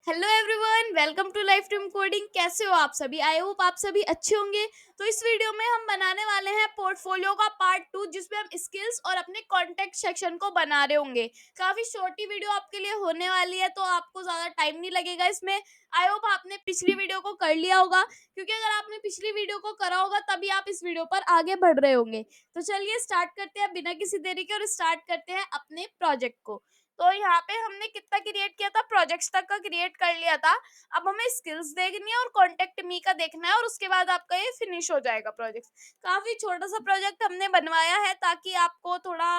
Hello everyone, welcome to life team coding. कैसे हो आप सभी? आई होप आप सभी अच्छे होंगे। तो इस वीडियो में हम बनाने वाले हैं पोर्टफोलियो का पार्ट 2, जिसमें हम स्किल्स और अपने कॉन्टेक्ट सेक्शन को बना रहे होंगे। काफी छोटी वीडियो आपके लिए होने वाली है, तो आपको ज्यादा टाइम नहीं लगेगा इसमें। आई होप आपने पिछली वीडियो को कर लिया होगा, क्योंकि अगर आपने पिछली वीडियो को करा होगा तभी आप इस वीडियो पर आगे बढ़ रहे होंगे। तो चलिए स्टार्ट करते हैं बिना किसी देरी के, और स्टार्ट करते हैं अपने प्रोजेक्ट को। तो यहाँ पे हमने कितना क्रिएट किया था, प्रोजेक्ट्स तक का क्रिएट कर लिया था। अब हमें स्किल्स देखनी है और कॉन्टेक्ट मी का देखना है, और उसके बाद आपका ये फिनिश हो जाएगा प्रोजेक्ट। काफी छोटा सा प्रोजेक्ट हमने बनवाया है ताकि आपको थोड़ा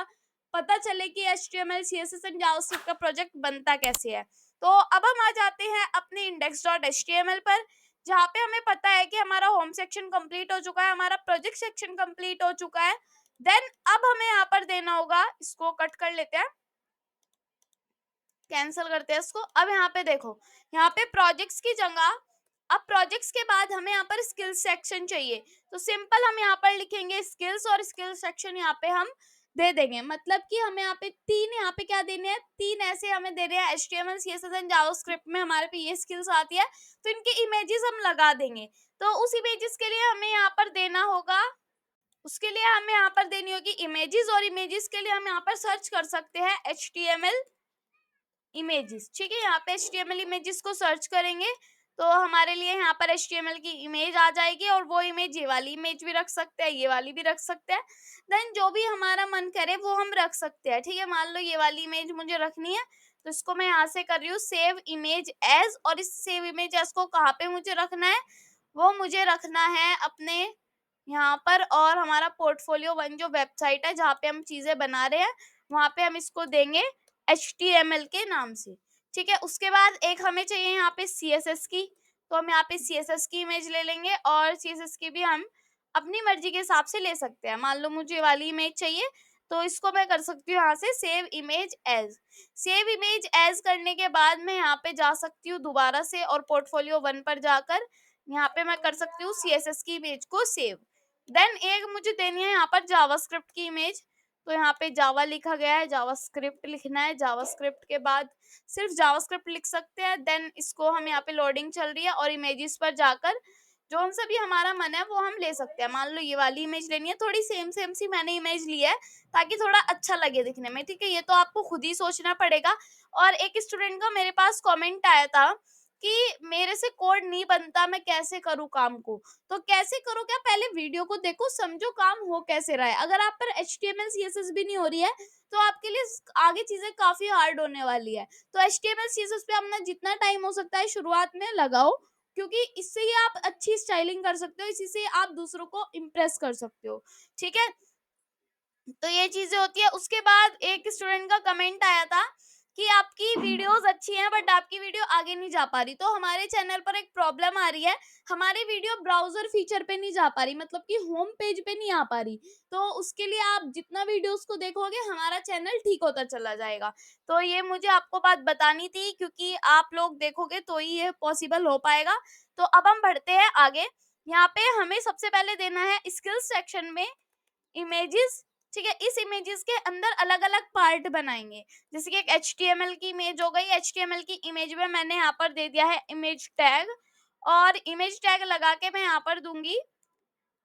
पता चले कि HTML CSS एंड जावास्क्रिप्ट का प्रोजेक्ट बनता कैसे है। तो अब हम आ जाते हैं अपने index.html पर, जहाँ पे हमें पता है कि हमारा होम सेक्शन कंप्लीट हो चुका है, हमारा प्रोजेक्ट सेक्शन कंप्लीट हो चुका है। देन अब हमें यहाँ पर देना होगा, इसको कट कर लेते हैं, कैंसिल करते हैं इसको। अब यहाँ पे देखो, यहाँ पे प्रोजेक्ट्स की जगह अब प्रोजेक्ट्स के बाद हमें यहाँ पर स्किल्स सेक्शन चाहिए। तो सिंपल हम यहाँ पर लिखेंगे स्किल्स, और स्किल्स सेक्शन यहाँ पे हम दे देंगे। मतलब कि हमें यहाँ पे तीन, यहाँ पे क्या देने हैं, तीन ऐसे हमें दे रहे हैं। HTML CSS एंड जावास्क्रिप्ट में हमारे पे ये स्किल्स आती है, तो इनके इमेजेस हम लगा देंगे। तो उस इमेजेस के लिए हमें यहाँ पर देना होगा, उसके लिए हमें यहाँ पर देनी होगी इमेजेस, और इमेजेस के लिए हम यहाँ पर सर्च कर सकते हैं HTML इमेजेस। ठीक है, यहाँ पे HTML इमेजेस को सर्च करेंगे तो हमारे लिए यहाँ पर HTML की इमेज आ जाएगी, और वो इमेज, ये वाली इमेज भी रख सकते हैं, ये वाली भी रख सकते हैं। देन जो भी हमारा मन करे वो हम रख सकते हैं। ठीक है, मान लो ये वाली इमेज मुझे रखनी है, तो इसको मैं यहाँ से कर रही हूँ सेव इमेज एज, और इस सेव इमेज एज को कहाँ पे मुझे रखना है, वो मुझे रखना है अपने यहाँ पर। और हमारा पोर्टफोलियो 1 जो वेबसाइट है जहाँ पे हम चीजें बना रहे हैं, वहां पे हम इसको देंगे HTML के नाम से। ठीक है, उसके बाद एक हमें चाहिए यहाँ पे CSS की, तो हम यहाँ पे CSS की इमेज ले लेंगे, और CSS की भी हम अपनी मर्जी के हिसाब से ले सकते हैं। मान लो मुझे ये वाली इमेज चाहिए, तो इसको मैं कर सकती हूँ यहाँ से save image as. Save image as करने के बाद मैं यहाँ पे जा सकती हूँ दोबारा से, और पोर्टफोलियो 1 पर जाकर यहाँ पे मैं कर सकती हूँ CSS की इमेज को सेव। देन एक मुझे देनी है यहाँ पर जावास्क्रिप्ट की इमेज, तो यहाँ पे जावा लिखा गया है, जावास्क्रिप्ट लिखना है। जावास्क्रिप्ट के बाद सिर्फ जावास्क्रिप्ट लिख सकते हैं। देन इसको हम यहाँ पे लोडिंग चल रही है, और इमेजेस पर जाकर जोन सा भी हमारा मन है वो हम ले सकते हैं। मान लो ये वाली इमेज लेनी है, थोड़ी सेम सेम सी मैंने इमेज ली है ताकि थोड़ा अच्छा लगे दिखने में। ठीक है, ये तो आपको खुद ही सोचना पड़ेगा। और एक स्टूडेंट का मेरे पास कमेंट आया था कि मेरे से कोड नहीं बनता, मैं कैसे करूँ काम को। तो कैसे करो क्या, पहले वीडियो को देखो, समझो काम हो कैसे रहा है। अगर आप पर HTML CSS भी नहीं हो रही है, तो आपके लिए आगे चीजें काफी हार्ड होने वाली है। तो HTML CSS पे अपना जितना टाइम हो सकता है शुरुआत में लगाओ, क्योंकि इससे ही आप अच्छी स्टाइलिंग कर सकते हो, इसी से आप दूसरों को इम्प्रेस कर सकते हो। ठीक है, तो ये चीजें होती है। उसके बाद एक स्टूडेंट का कमेंट आया था कि आपकी वीडियोस अच्छी हैं बट आपकी वीडियो आगे नहीं जा पा रही। तो हमारे चैनल पर एक प्रॉब्लम आ रही है, हमारी वीडियो ब्राउजर फीचर पे नहीं जा पा रही, मतलब कि होम पेज पे नहीं आ पा रही। तो उसके लिए आप जितना वीडियोस को देखोगे हमारा चैनल ठीक होता चला जाएगा। तो ये मुझे आपको बात बतानी थी, क्योंकि आप लोग देखोगे तो ही ये पॉसिबल हो पाएगा। तो अब हम बढ़ते हैं आगे। यहाँ पे हमें सबसे पहले देना है स्किल्स सेक्शन में इमेजेस। ठीक है, इस इमेजेस के अंदर अलग अलग पार्ट बनाएंगे। जैसे कि एक HTML की इमेज हो गई, HTML की इमेज में मैंने यहाँ पर दे दिया है इमेज टैग, और इमेज टैग लगा के मैं यहाँ पर दूंगी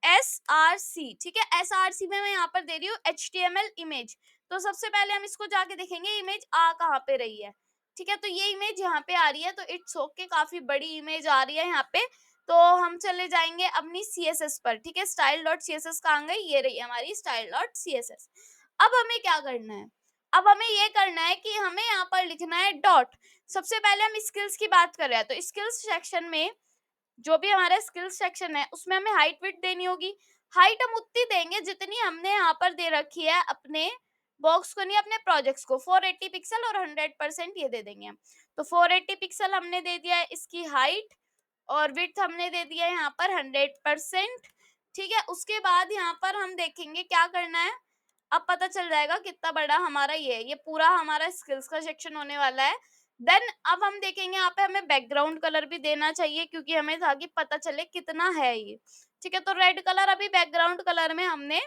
SRC। ठीक है, SRC में मैं यहाँ पर दे रही हूँ HTML इमेज। तो सबसे पहले हम इसको जाके देखेंगे इमेज आ कहाँ पे रही है। ठीक है, तो ये इमेज यहाँ पे आ रही है, तो इट्स ओके, काफी बड़ी इमेज आ रही है यहाँ पे। तो हम चले जाएंगे अपनी CSS पर। ठीक है, style.css कहाँ गई, ये रही हमारी style.css। अब हमें क्या करना है, अब हमें ये करना है कि हमें यहाँ पर लिखना है डॉट। सबसे पहले हम स्किल्स की बात कर रहे हैं, तो स्किल्स सेक्शन में जो भी हमारा स्किल्स सेक्शन है उसमें हमें हाइट विड्थ देनी होगी। हाइट हम उतनी देंगे जितनी हमने यहाँ पर दे रखी है अपने बॉक्स को, नहीं अपने प्रोजेक्ट्स को। 480 पिक्सल और 100% ये दे देंगे हम। तो 480 पिक्सल हमने दे दिया है इसकी हाइट, और विड्थ हमने दे दिया है यहाँ पर 100%। ठीक है, उसके बाद यहाँ पर हम देखेंगे क्या करना है। अब पता चल जाएगा कितना बड़ा हमारा ये पूरा हमारा स्किल्स का सेक्शन होने वाला है। देन अब हम देखेंगे यहाँ पे हमें बैकग्राउंड कलर भी देना चाहिए, क्योंकि हमें ताकि पता चले कितना है ये। ठीक है, तो रेड कलर अभी बैकग्राउंड कलर में हमने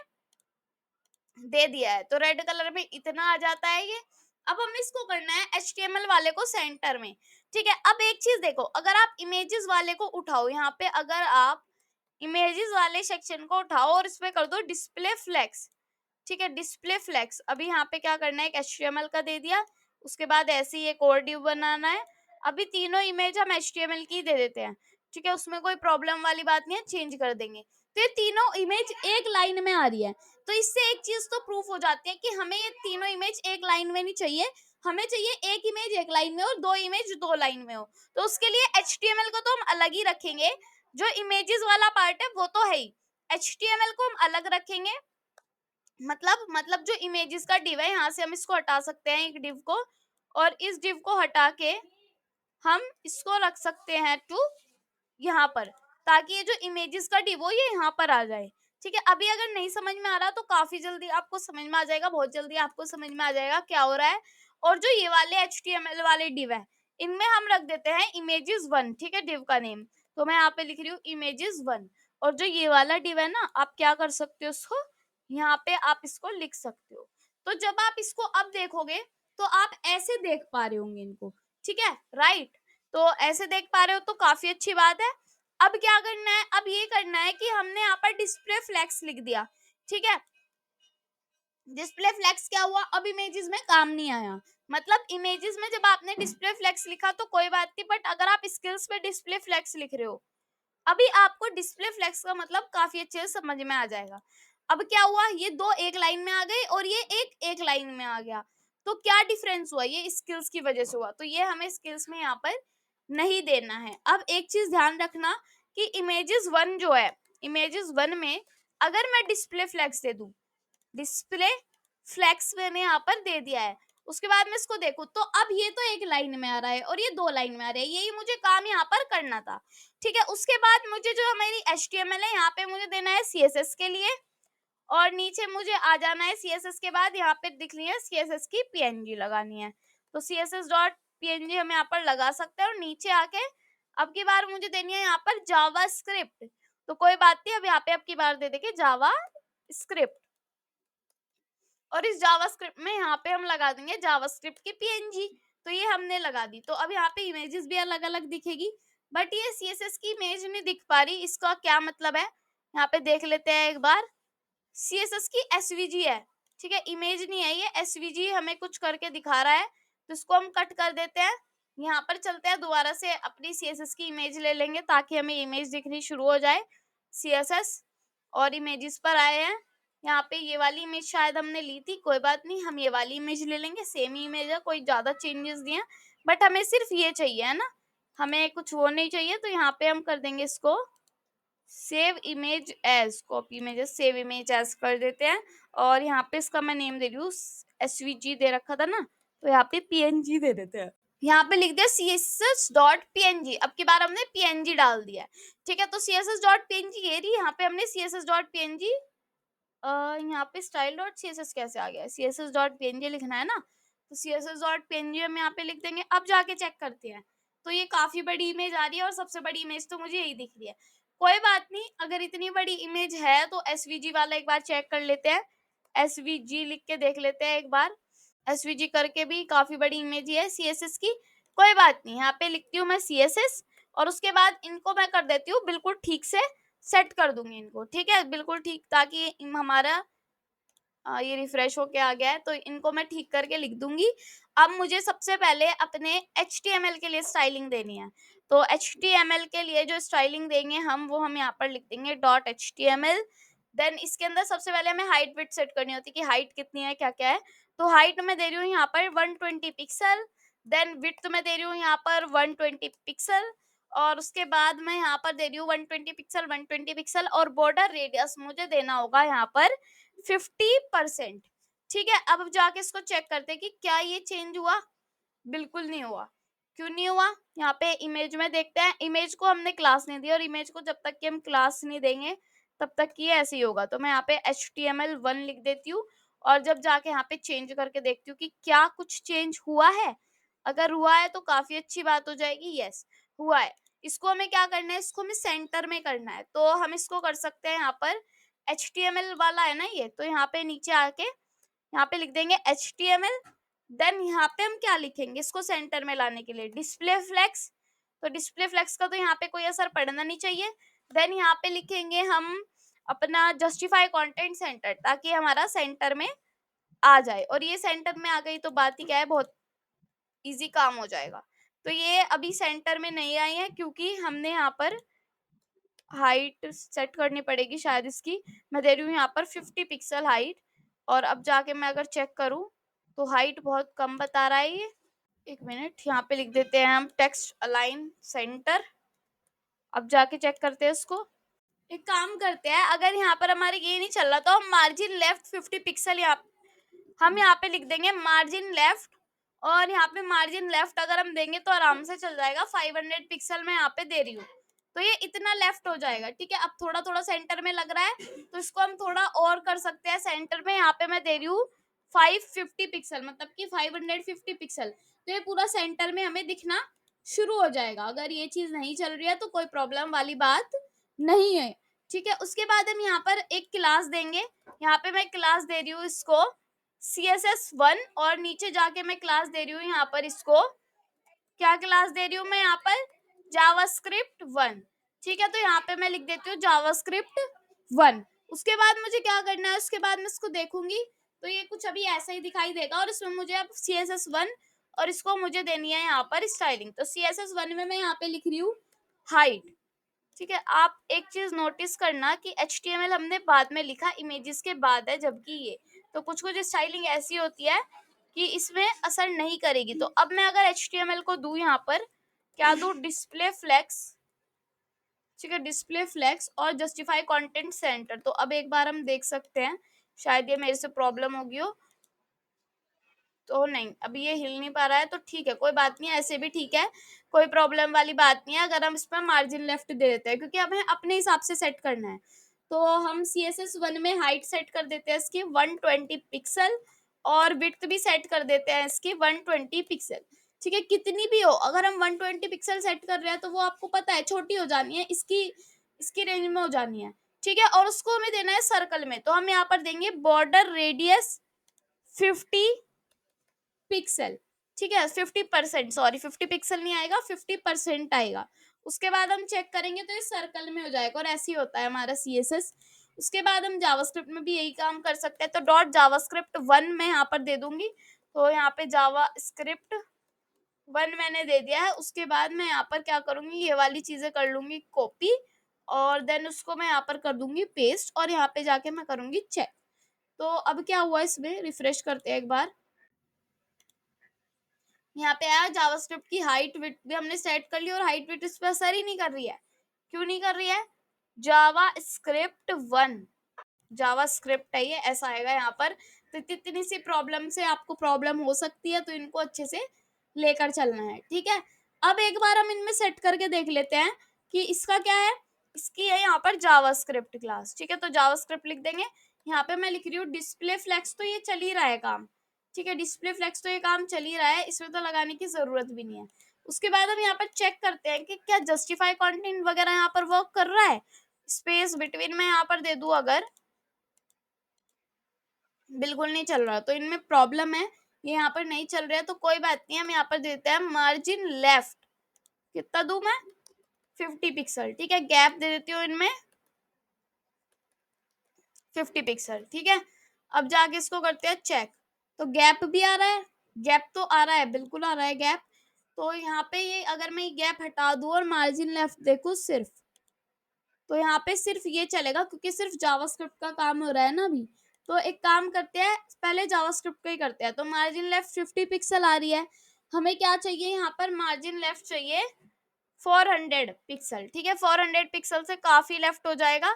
दे दिया है, तो रेड कलर में इतना आ जाता है ये। अब हमें इसको करना है HTML वाले को सेंटर में। ठीक है। अब एक चीज देखो, अगर आप इमेजेस वाले को उठाओ, यहाँ पे अगर आप इमेजेस वाले सेक्शन को उठाओ और इसमें कर दो डिस्प्ले फ्लेक्स, ठीक है, डिस्प्ले फ्लेक्स। अभी यहाँ पे क्या करना है, एक HTML का दे दिया, उसके बाद ऐसे ही एक और div बनाना है। अभी तीनों इमेज हम HTML की दे देते हैं, ठीक है, उसमें कोई प्रॉब्लम वाली बात नहीं है, चेंज कर देंगे। तो ये तीनों इमेज एक लाइन में आ रही है, तो इससे एक चीज तो प्रूफ हो जाती है कि हमें ये तीनों इमेज एक लाइन में नहीं चाहिए, हमें चाहिए एक इमेज एक लाइन में और दो इमेज दो लाइन में हो। तो उसके लिए HTML को तो हम अलग ही रखेंगे, जो इमेजेस वाला पार्ट है वो तो है ही, HTML को हम अलग रखेंगे। मतलब जो इमेजेस का डिव है, यहाँ से हम इसको हटा सकते हैं, एक डिव को, और इस डिव को हटा के हम इसको रख सकते हैं टू यहाँ पर, ताकि ये जो इमेजेस का डिव हो ये यहाँ पर आ जाए। ठीक है, अभी अगर नहीं समझ में आ रहा तो काफी जल्दी आपको समझ में आ जाएगा, बहुत जल्दी आपको समझ में आ जाएगा क्या हो रहा है। और जो ये वाले HTML वाले डिव है, इनमें हम रख देते हैं images1, ठीक है, डिव का नेम। तो मैं यहाँ पे लिख रही हूँ images1। और जो ये वाला डिव है ना, आप क्या कर सकते हो, उसको यहाँ पे आप इसको लिख सकते हो। तो जब आप इसको अब देखोगे तो आप ऐसे देख पा रहे होंगे इनको, ठीक है, राइट। तो ऐसे देख पा रहे हो तो काफी अच्छी बात है। अब क्या करना है, अब ये करना है कि हमने यहाँ पर डिस्प्ले फ्लेक्स लिख दिया, ठीक है। डिस्प्ले फ्लेक्स क्या हुआ, अब इमेजेस में काम नहीं आया। मतलब इमेजेस में जब आपने डिस्प्ले फ्लेक्स लिखा तो कोई बात नहीं, बट अगर आप स्किल्स में डिस्प्ले फ्लेक्स लिख रहे हो, अभी आपको डिस्प्ले फ्लेक्स का मतलब काफी अच्छे से समझ में आ जाएगा। अब क्या हुआ, ये दो एक लाइन में आ गए और ये एक एक लाइन में आ गया। तो क्या डिफरेंस हुआ, ये स्किल्स की वजह से हुआ, तो ये हमें स्किल्स में यहाँ पर नहीं देना है। अब एक चीज ध्यान रखना कि इमेजेस 1 जो है, इमेजेस 1 में अगर मैं डिस्प्ले फ्लेक्स दे दूं, डिस्प्ले फ्लेक्स मैंने यहाँ पर दे दिया है, उसके बाद मैं इसको देखूं तो अब ये तो एक लाइन में आ रहा है और ये दो लाइन में आ रहा है, यही मुझे काम यहाँ पर करना था। ठीक है, उसके बाद मुझे जो हमारी HTML है, यहाँ पे मुझे देना है CSS के लिए, और नीचे मुझे आ जाना है CSS के बाद यहाँ पे दिख रही है CSS की PNG लगानी है। तो CSS डॉट PNG हम यहाँ पर लगा सकते हैं, और नीचे आके अब की बार मुझे देनी है यहाँ पर जावा स्क्रिप्ट। तो कोई बात नहीं, अब यहाँ पे अब की बार दे देंगे जावा स्क्रिप्ट, और इस जावास्क्रिप्ट में यहाँ पे हम लगा देंगे जावास्क्रिप्ट की PNG। तो ये हमने लगा दी, तो अब यहाँ पे इमेजेस भी अलग अलग दिखेगी, बट ये CSS की इमेज नहीं दिख पा रही, इसका क्या मतलब है, यहाँ पे देख लेते हैं एक बार। CSS की SVG है, ठीक है, इमेज नहीं है, ये SVG हमें कुछ करके दिखा रहा है, तो इसको हम कट कर देते हैं। यहाँ पर चलते हैं, दोबारा से अपनी CSS की इमेज ले लेंगे ताकि हमें इमेज दिखनी शुरू हो जाए। CSS और इमेजेस पर आए हैं, यहाँ पे ये वाली इमेज शायद हमने ली थी, कोई बात नहीं, हम ये वाली इमेज ले लेंगे, सेम ही इमेज है, कोई ज्यादा चेंजेस नहीं है, बट हमें सिर्फ ये चाहिए, है ना, हमें कुछ वो नहीं चाहिए। तो यहाँ पे हम कर देंगे इसको save image as, copy images save image as कर देते हैं, और यहाँ पे इसका मैं नेम दे रही हूँ, SVG दे रखा था ना, तो यहाँ पे PNG दे देते हैं। यहाँ पे लिख दिया CSS डॉट PNG, अब की बार हमने PNG डाल दिया है, ठीक है। तो CSS डॉट PNG ये रही, यहाँ पे हमने CSS डॉट PNG, यहाँ पे स्टाइल डॉट CSS कैसे आ गया है, CSS डॉट PNG लिखना है ना, तो CSS डॉट PNG हम यहाँ पे लिख देंगे। अब जाके चेक करते हैं, तो ये काफी बड़ी इमेज आ रही है, और सबसे बड़ी इमेज तो मुझे यही दिख रही है। कोई बात नहीं, अगर इतनी बड़ी इमेज है तो SVG वाला एक बार चेक कर लेते हैं, SVG लिख के देख लेते हैं एक बार। SVG करके भी काफी बड़ी इमेज ही है CSS की, कोई बात नहीं, यहाँ पे लिखती हूँ मैं CSS, और उसके बाद इनको मैं कर देती हूँ बिल्कुल ठीक से सेट कर दूंगी इनको, ठीक है, बिल्कुल ठीक, ताकि हमारा ये रिफ्रेश होके आ गया है, तो इनको मैं ठीक करके लिख दूंगी। अब मुझे सबसे पहले अपने HTML के लिए स्टाइलिंग देनी है, तो HTML के लिए जो स्टाइलिंग देंगे हम, वो हम यहाँ पर लिख देंगे डॉट HTML। देन इसके अंदर सबसे पहले हमें हाइट विड्थ सेट करनी होती है कि हाइट कितनी है, क्या क्या है। तो हाइट में दे रही हूँ यहाँ पर 120 पिक्सल, देन विड्थ में दे रही हूँ यहाँ पर 120 पिक्सल, और उसके बाद मैं यहाँ पर दे रही हूँ 120 पिक्सल 120 पिक्सल, और बॉर्डर रेडियस मुझे देना होगा यहाँ पर 50%। ठीक है, अब जाके इसको चेक करते हैं कि क्या ये चेंज हुआ, बिल्कुल नहीं हुआ। क्यों नहीं हुआ, यहाँ पे इमेज में देखते हैं, इमेज को हमने क्लास नहीं दी, और इमेज को जब तक कि हम क्लास नहीं देंगे तब तक ये ऐसे ही होगा। तो मैं यहाँ पे HTML1 लिख देती हूँ, और जब जाके यहाँ पे चेंज करके देखती हूँ कि क्या कुछ चेंज हुआ है, अगर हुआ है तो काफी अच्छी बात हो जाएगी, यस हुआ है। इसको हमें क्या करना है, इसको हमें सेंटर में करना है, तो हम इसको कर सकते हैं यहाँ पर, HTML वाला है ना ये, तो यहाँ पे नीचे आके यहाँ पे लिख देंगे HTML, देन यहाँ पे हम क्या लिखेंगे इसको सेंटर में लाने के लिए, डिस्प्ले फ्लेक्स। तो डिस्प्ले फ्लेक्स का तो यहाँ पे कोई असर पड़ना नहीं चाहिए। देन यहाँ पे लिखेंगे हम अपना जस्टिफाई कंटेंट सेंटर, ताकि हमारा सेंटर में आ जाए। और ये सेंटर में आ गई तो बात ही क्या है, बहुत इजी काम हो जाएगा। तो ये अभी सेंटर में नहीं आई है क्योंकि हमने यहाँ पर हाइट सेट करनी पड़ेगी शायद इसकी। मैं दे रही हूँ यहाँ पर 50 पिक्सल हाइट, और अब जाके मैं अगर चेक करूँ तो हाइट बहुत कम बता रहा है ये। एक मिनट, यहाँ पे लिख देते हैं हम टेक्स्ट अलाइन सेंटर। अब जाके चेक करते हैं इसको। एक काम करते हैं, अगर यहाँ पर हमारे ये नहीं चल रहा तो हम मार्जिन लेफ्ट 50 पिक्सल हम यहाँ पे लिख देंगे मार्जिन लेफ्ट। और यहाँ पे मार्जिन लेफ्ट अगर हम देंगे तो आराम से चल जाएगा। 500 पिक्सल मैं यहाँ पे दे रही हूँ, तो ये इतना लेफ्ट हो जाएगा। ठीक है, अब थोड़ा थोड़ा सेंटर में लग रहा है तो इसको हम थोड़ा और कर सकते हैं सेंटर में। यहाँ पे मैं दे रही हूँ 550 पिक्सल, मतलब कि 550 पिक्सल। तो ये पूरा सेंटर में हमें दिखना शुरू हो जाएगा। अगर ये चीज नहीं चल रही है तो कोई प्रॉब्लम वाली बात नहीं है। ठीक है, उसके बाद हम यहाँ पर एक क्लास देंगे। यहाँ पे मैं क्लास दे रही हूँ इसको CSS1, और नीचे जाके मैं क्लास दे रही हूँ यहाँ पर इसको, क्या क्लास दे रही हूँ मैं यहाँ पर, JavaScript1। ठीक है, तो यहाँ पे मैं लिख देती हूँ JavaScript1। उसके बाद मुझे क्या करना है, उसके बाद मैं इसको देखूंगी तो ये कुछ अभी ऐसा ही दिखाई देगा, और इसमें मुझे अब CSS1 और इसको मुझे देनी है यहाँ पर स्टाइलिंग। तो CSS1 में मैं यहाँ पे लिख रही हूँ हाइट। ठीक है, आप एक चीज नोटिस करना कि HTML हमने बाद में लिखा, इमेजेस के बाद है, जबकि ये तो कुछ कुछ स्टाइलिंग ऐसी होती है कि इसमें असर नहीं करेगी। तो अब मैं अगर HTML को दूं यहाँ पर, क्या दूं, डिस्प्ले फ्लेक्स। ठीक है, डिस्प्ले फ्लेक्स और जस्टिफाई कंटेंट सेंटर। तो अब एक बार हम देख सकते हैं, शायद ये मेरे से प्रॉब्लम होगी हो। तो नहीं, अभी ये हिल नहीं पा रहा है, तो ठीक है, कोई बात नहीं, ऐसे भी ठीक है, कोई प्रॉब्लम वाली बात नहीं है अगर हम इसमें मार्जिन लेफ्ट दे देते हैं, क्योंकि हमें अपने हिसाब से सेट करना है। तो हम CSS1 में हाइट सेट कर देते हैं इसकी 120 पिक्सल, और विड्थ भी सेट कर देते हैं इसकी 120 पिक्सल। ठीक है, कितनी भी हो, अगर हम 120 पिक्सल सेट कर रहे हैं तो वो आपको पता है छोटी हो जानी है, इसकी इसकी रेंज में हो जानी है। ठीक है, और उसको हमें देना है सर्कल में, तो हम यहाँ पर देंगे बॉर्डर रेडियस 50 पिक्सल। ठीक है, 50%, सॉरी 50 पिक्सल नहीं आएगा, 50% आएगा। उसके बाद हम चेक करेंगे तो इस सर्कल में हो जाएगा, और ऐसे ही होता है हमारा CSS। उसके बाद हम जावास्क्रिप्ट में भी यही काम कर सकते हैं। तो .javascript1 मैं यहाँ पर दे दूंगी। तो यहाँ पे JavaScript1 मैंने दे दिया है। उसके बाद मैं यहाँ पर क्या करूंगी, ये वाली चीजें कर लूंगी कॉपी, और देन उसको मैं यहाँ पर कर दूंगी पेस्ट, और यहाँ पे जाके मैं करूंगी चेक। तो अब क्या हुआ, इसमें रिफ्रेश करते हैं एक बार। यहाँ पे आया जावास्क्रिप्ट की हाइट विड्थ भी हमने सेट कर ली, और हाइट विड्थ इस पे असर ही नहीं कर रही है। क्यों नहीं कर रही है, JavaScript1, जावास्क्रिप्ट है ये, ऐसा आएगा यहाँ पर। तो इतनी सी प्रॉब्लम से आपको प्रॉब्लम हो सकती है, तो इनको अच्छे से लेकर चलना है। ठीक है, अब एक बार हम इनमें सेट करके देख लेते हैं कि इसका क्या है। इसकी है यहाँ पर जावास्क्रिप्ट क्लास। ठीक है, तो जावास्क्रिप्ट लिख देंगे। यहाँ पे मैं लिख रही हूँ डिस्प्ले फ्लेक्स, तो ये चल ही रहा है काम। ठीक है, डिस्प्ले फ्लेक्स तो ये काम चल ही रहा है, इसमें तो लगाने की जरूरत भी नहीं है। उसके बाद हम यहाँ पर चेक करते हैं कि क्या जस्टिफाई कंटेंट वगैरह यहाँ पर वर्क कर रहा है। स्पेस बिटवीन में यहाँ पर दे दूं अगर, बिल्कुल नहीं चल रहा, तो इनमें प्रॉब्लम है, ये यहाँ पर नहीं चल रहा है। तो कोई बात नहीं, हम यहाँ पर देते हैं मार्जिन लेफ्ट, कितना दूं मैं, 50 पिक्सल। ठीक है, गैप दे देती हूँ इनमें 50 पिक्सल। ठीक है, अब जाके इसको करते हैं चेक। तो गैप भी आ रहा है, गैप तो आ रहा है, बिल्कुल आ रहा है गैप। तो यहाँ पे ये अगर मैं ये गैप हटा दूं और मार्जिन लेफ्ट देखूं सिर्फ, तो यहाँ पे सिर्फ ये चलेगा, क्योंकि सिर्फ जावास्क्रिप्ट का काम हो रहा है ना अभी। तो एक काम करते हैं, पहले जावास्क्रिप्ट का ही करते हैं। तो मार्जिन लेफ्ट 50 पिक्सल आ रही है, हमें क्या चाहिए यहाँ पर, मार्जिन लेफ्ट चाहिए 400 पिक्सल। ठीक है, 400 पिक्सल से काफी लेफ्ट हो जाएगा,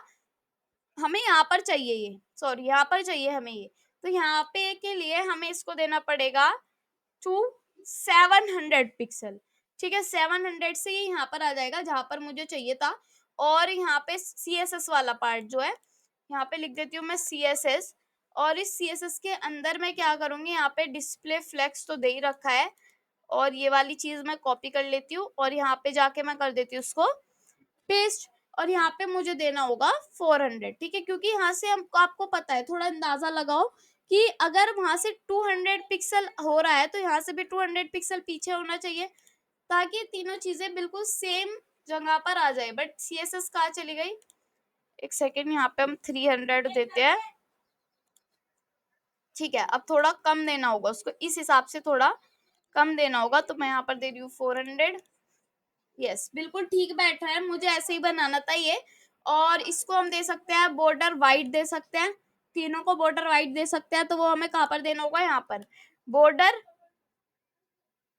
हमें यहाँ पर चाहिए ये, सॉरी यहाँ पर चाहिए हमें ये। तो यहाँ पे के लिए हमें इसको देना पड़ेगा टू 700 पिक्सल। ठीक है, 700 से ये यहाँ पर आ जाएगा जहां पर मुझे चाहिए था। और यहाँ पे CSS वाला पार्ट जो है, यहाँ पे लिख देती हूँ मैं CSS। और इस CSS के अंदर मैं क्या करूंगी, यहाँ पे डिस्प्ले फ्लेक्स तो दे ही रखा है, और ये वाली चीज मैं कॉपी कर लेती हूँ, और यहाँ पे जाके मैं कर देती हूँ उसको पेस्ट। और यहाँ पे मुझे देना होगा 400। ठीक है, क्योंकि यहाँ से हम आपको पता है, थोड़ा अंदाजा लगाओ कि अगर वहां से 200 पिक्सल हो रहा है तो यहाँ से भी 200 पिक्सल पीछे होना चाहिए, ताकि तीनों चीजें बिल्कुल सेम जगह पर आ जाए। बट CSS कहाँ चली गई, एक सेकेंड, यहाँ पे हम 300 देते हैं। ठीक है, अब थोड़ा कम देना होगा उसको, इस हिसाब से थोड़ा कम देना होगा, तो मैं यहाँ पर दे रही हूँ 400। यस, बिल्कुल ठीक बैठ रहा है, मुझे ऐसे ही बनाना था ये। और इसको हम दे सकते हैं बॉर्डर वाइट दे सकते हैं, तीनों को बॉर्डर वाइट दे सकते हैं। तो वो हमें कहाँ पर देना होगा, यहाँ पर बॉर्डर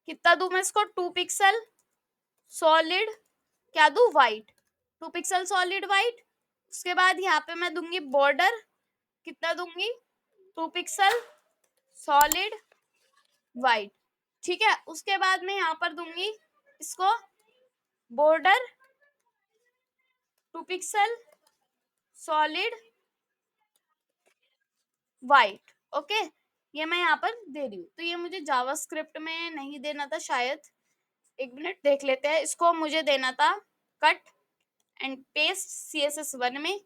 कितना दूं मैं इसको, 2 पिक्सल सॉलिड, क्या दूं, वाइट, 2 पिक्सल सॉलिड वाइट। उसके बाद यहाँ पे मैं दूंगी बॉर्डर, कितना दूंगी, 2 पिक्सल सॉलिड वाइट। ठीक है, उसके बाद मैं यहाँ पर दूंगी इसको border 2 pixel solid white. Okay, ये मैं यहाँ पर दे रही हूँ। तो ये मुझे जावास्क्रिप्ट में नहीं देना था शायद, एक मिनट देख लेते हैं। इसको मुझे देना था कट एंड पेस्ट CSS1 में,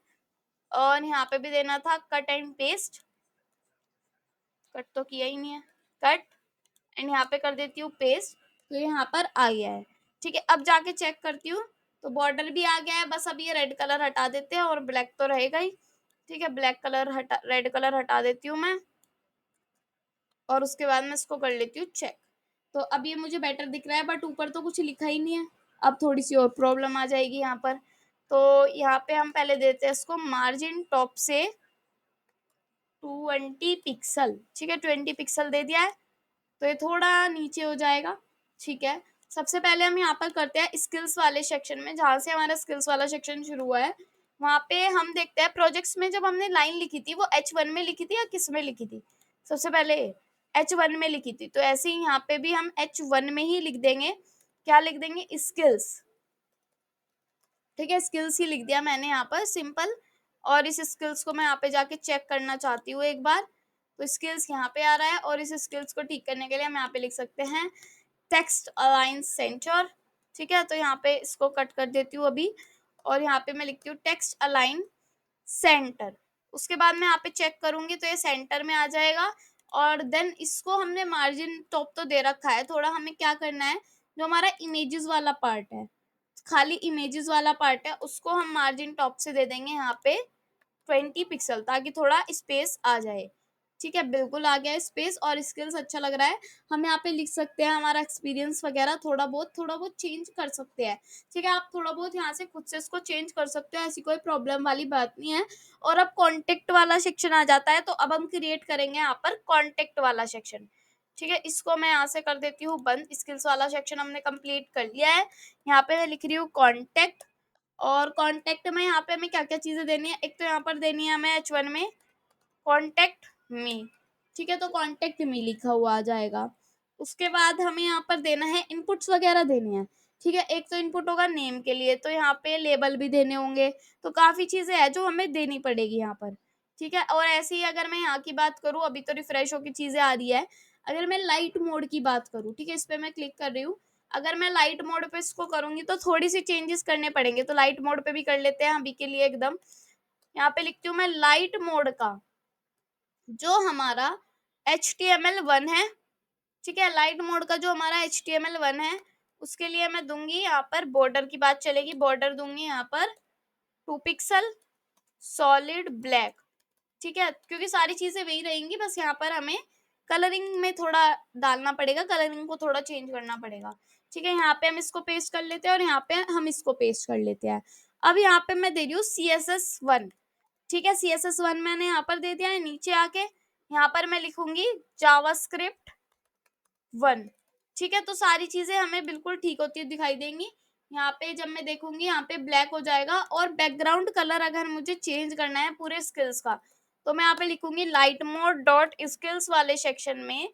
और यहाँ पे भी देना था कट एंड पेस्ट, कट तो किया ही नहीं है, कट एंड यहाँ पे कर देती हूँ पेस्ट, तो यहाँ पर आ गया है। ठीक है, अब जाके चेक करती हूँ, तो बॉर्डर भी आ गया है। बस अब ये रेड कलर हटा देते हैं, और ब्लैक तो रहेगा ही। ठीक है, ब्लैक कलर हटा, रेड कलर हटा देती हूँ मैं, और उसके बाद मैं इसको कर लेती हूँ चेक। तो अब ये मुझे बेटर दिख रहा है, बट ऊपर तो कुछ लिखा ही नहीं है। अब थोड़ी सी और प्रॉब्लम आ जाएगी यहाँ पर। तो यहाँ पे हम पहले देते हैं इसको मार्जिन टॉप से 20 पिक्सल। ठीक है, 20 पिक्सल दे दिया है, तो ये थोड़ा नीचे हो जाएगा। ठीक है, सबसे पहले हम यहाँ पर करते हैं स्किल्स वाले सेक्शन में, जहाँ से हमारा स्किल्स वाला सेक्शन शुरू हुआ है। वहाँ पे हम देखते हैं प्रोजेक्ट्स में जब हमने लाइन लिखी थी, वो H1 में लिखी थी या किस में लिखी थी, सबसे पहले H1 में लिखी थी। तो ऐसे ही यहाँ पे भी हम H1 में ही लिख देंगे, क्या लिख देंगे, स्किल्स। ठीक है, स्किल्स ही लिख दिया मैंने यहाँ पर सिंपल। और इस स्किल्स को मैं यहाँ पे जाके चेक करना चाहती हूँ एक बार। तो स्किल्स यहाँ पे आ रहा है, और इस स्किल्स को ठीक करने के लिए हम यहाँ पे लिख सकते हैं टेक्स्ट अलाइन सेंटर। ठीक है, तो यहाँ पे इसको कट कर देती हूँ अभी, और यहाँ पे मैं लिखती हूँ टेक्स्ट अलाइन सेंटर। उसके बाद मैं यहाँ पे चेक करूंगी तो ये सेंटर में आ जाएगा। और देन इसको हमने मार्जिन टॉप तो दे रखा है, थोड़ा हमें क्या करना है, जो हमारा इमेजेस वाला पार्ट है, खाली इमेजेस वाला पार्ट है, उसको हम मार्जिन टॉप से दे देंगे यहाँ पे 20 पिक्सल, ताकि थोड़ा स्पेस आ जाए। ठीक है, बिल्कुल आ गया स्पेस, और स्किल्स अच्छा लग रहा है। हम यहाँ पे लिख सकते हैं हमारा एक्सपीरियंस वगैरह, थोड़ा बहुत चेंज कर सकते हैं। ठीक है, आप थोड़ा बहुत यहाँ से खुद से इसको चेंज कर सकते हो, ऐसी कोई प्रॉब्लम वाली बात नहीं है। और अब कॉन्टेक्ट वाला सेक्शन आ जाता है, तो अब हम क्रिएट करेंगे यहाँ पर कॉन्टेक्ट वाला सेक्शन। ठीक है, इसको मैं यहाँ से कर देती हूँ बंद। स्किल्स वाला सेक्शन हमने कंप्लीट कर लिया है। यहाँ पे मैं लिख रही हूँ कॉन्टेक्ट, और कॉन्टेक्ट में यहाँ पे हमें क्या क्या चीजें देनी है, एक तो यहाँ पर देनी है हमें H1 में कॉन्टेक्ट मी। ठीक है, तो कॉन्टेक्ट मी लिखा हुआ आ जाएगा। उसके बाद हमें यहाँ पर देना है इनपुट्स वगैरह देने हैं। ठीक है, एक तो इनपुट होगा नेम के लिए, तो यहाँ पे लेबल भी देने होंगे। तो काफी चीजें हैं जो हमें देनी पड़ेगी यहाँ पर। ठीक है, और ऐसे ही अगर मैं यहाँ की बात करूँ, अभी तो रिफ्रेश होकर चीजें आ रही है। अगर मैं लाइट मोड की बात करूँ, ठीक है, इस पे मैं क्लिक कर रही हूँ। अगर मैं लाइट मोड पे इसको करूंगी तो थोड़ी सी चेंजेस करने पड़ेंगे, तो लाइट मोड पे भी कर लेते हैं अभी के लिए एकदम। यहाँ पे लिखती हूँ मैं लाइट मोड का जो हमारा HTML1 है। ठीक है, लाइट मोड का जो हमारा HTML1 है, उसके लिए मैं दूंगी यहाँ पर बॉर्डर की बात चलेगी, बॉर्डर दूंगी यहाँ पर 2 पिक्सल सॉलिड ब्लैक। ठीक है, क्योंकि सारी चीजें वही रहेंगी, बस यहाँ पर हमें कलरिंग में थोड़ा डालना पड़ेगा, कलरिंग को थोड़ा चेंज करना पड़ेगा। ठीक है, यहाँ पे हम इसको पेस्ट कर लेते हैं, और यहाँ पे हम इसको पेस्ट कर लेते हैं। अब यहाँ पे मैं दे रही हूँ CSS1। ठीक है, CSS1 मैंने यहाँ पर दे दिया है। नीचे आके यहाँ पर मैं लिखूंगी जावास्क्रिप्ट 1। ठीक है, तो सारी चीजें हमें बिल्कुल ठीक होती दिखाई देंगी। यहाँ पे जब मैं देखूंगी, यहाँ पे ब्लैक हो जाएगा। और बैकग्राउंड कलर अगर मुझे चेंज करना है पूरे स्किल्स का, तो मैं यहाँ पे लिखूंगी लाइट मोड डॉट स्किल्स वाले सेक्शन में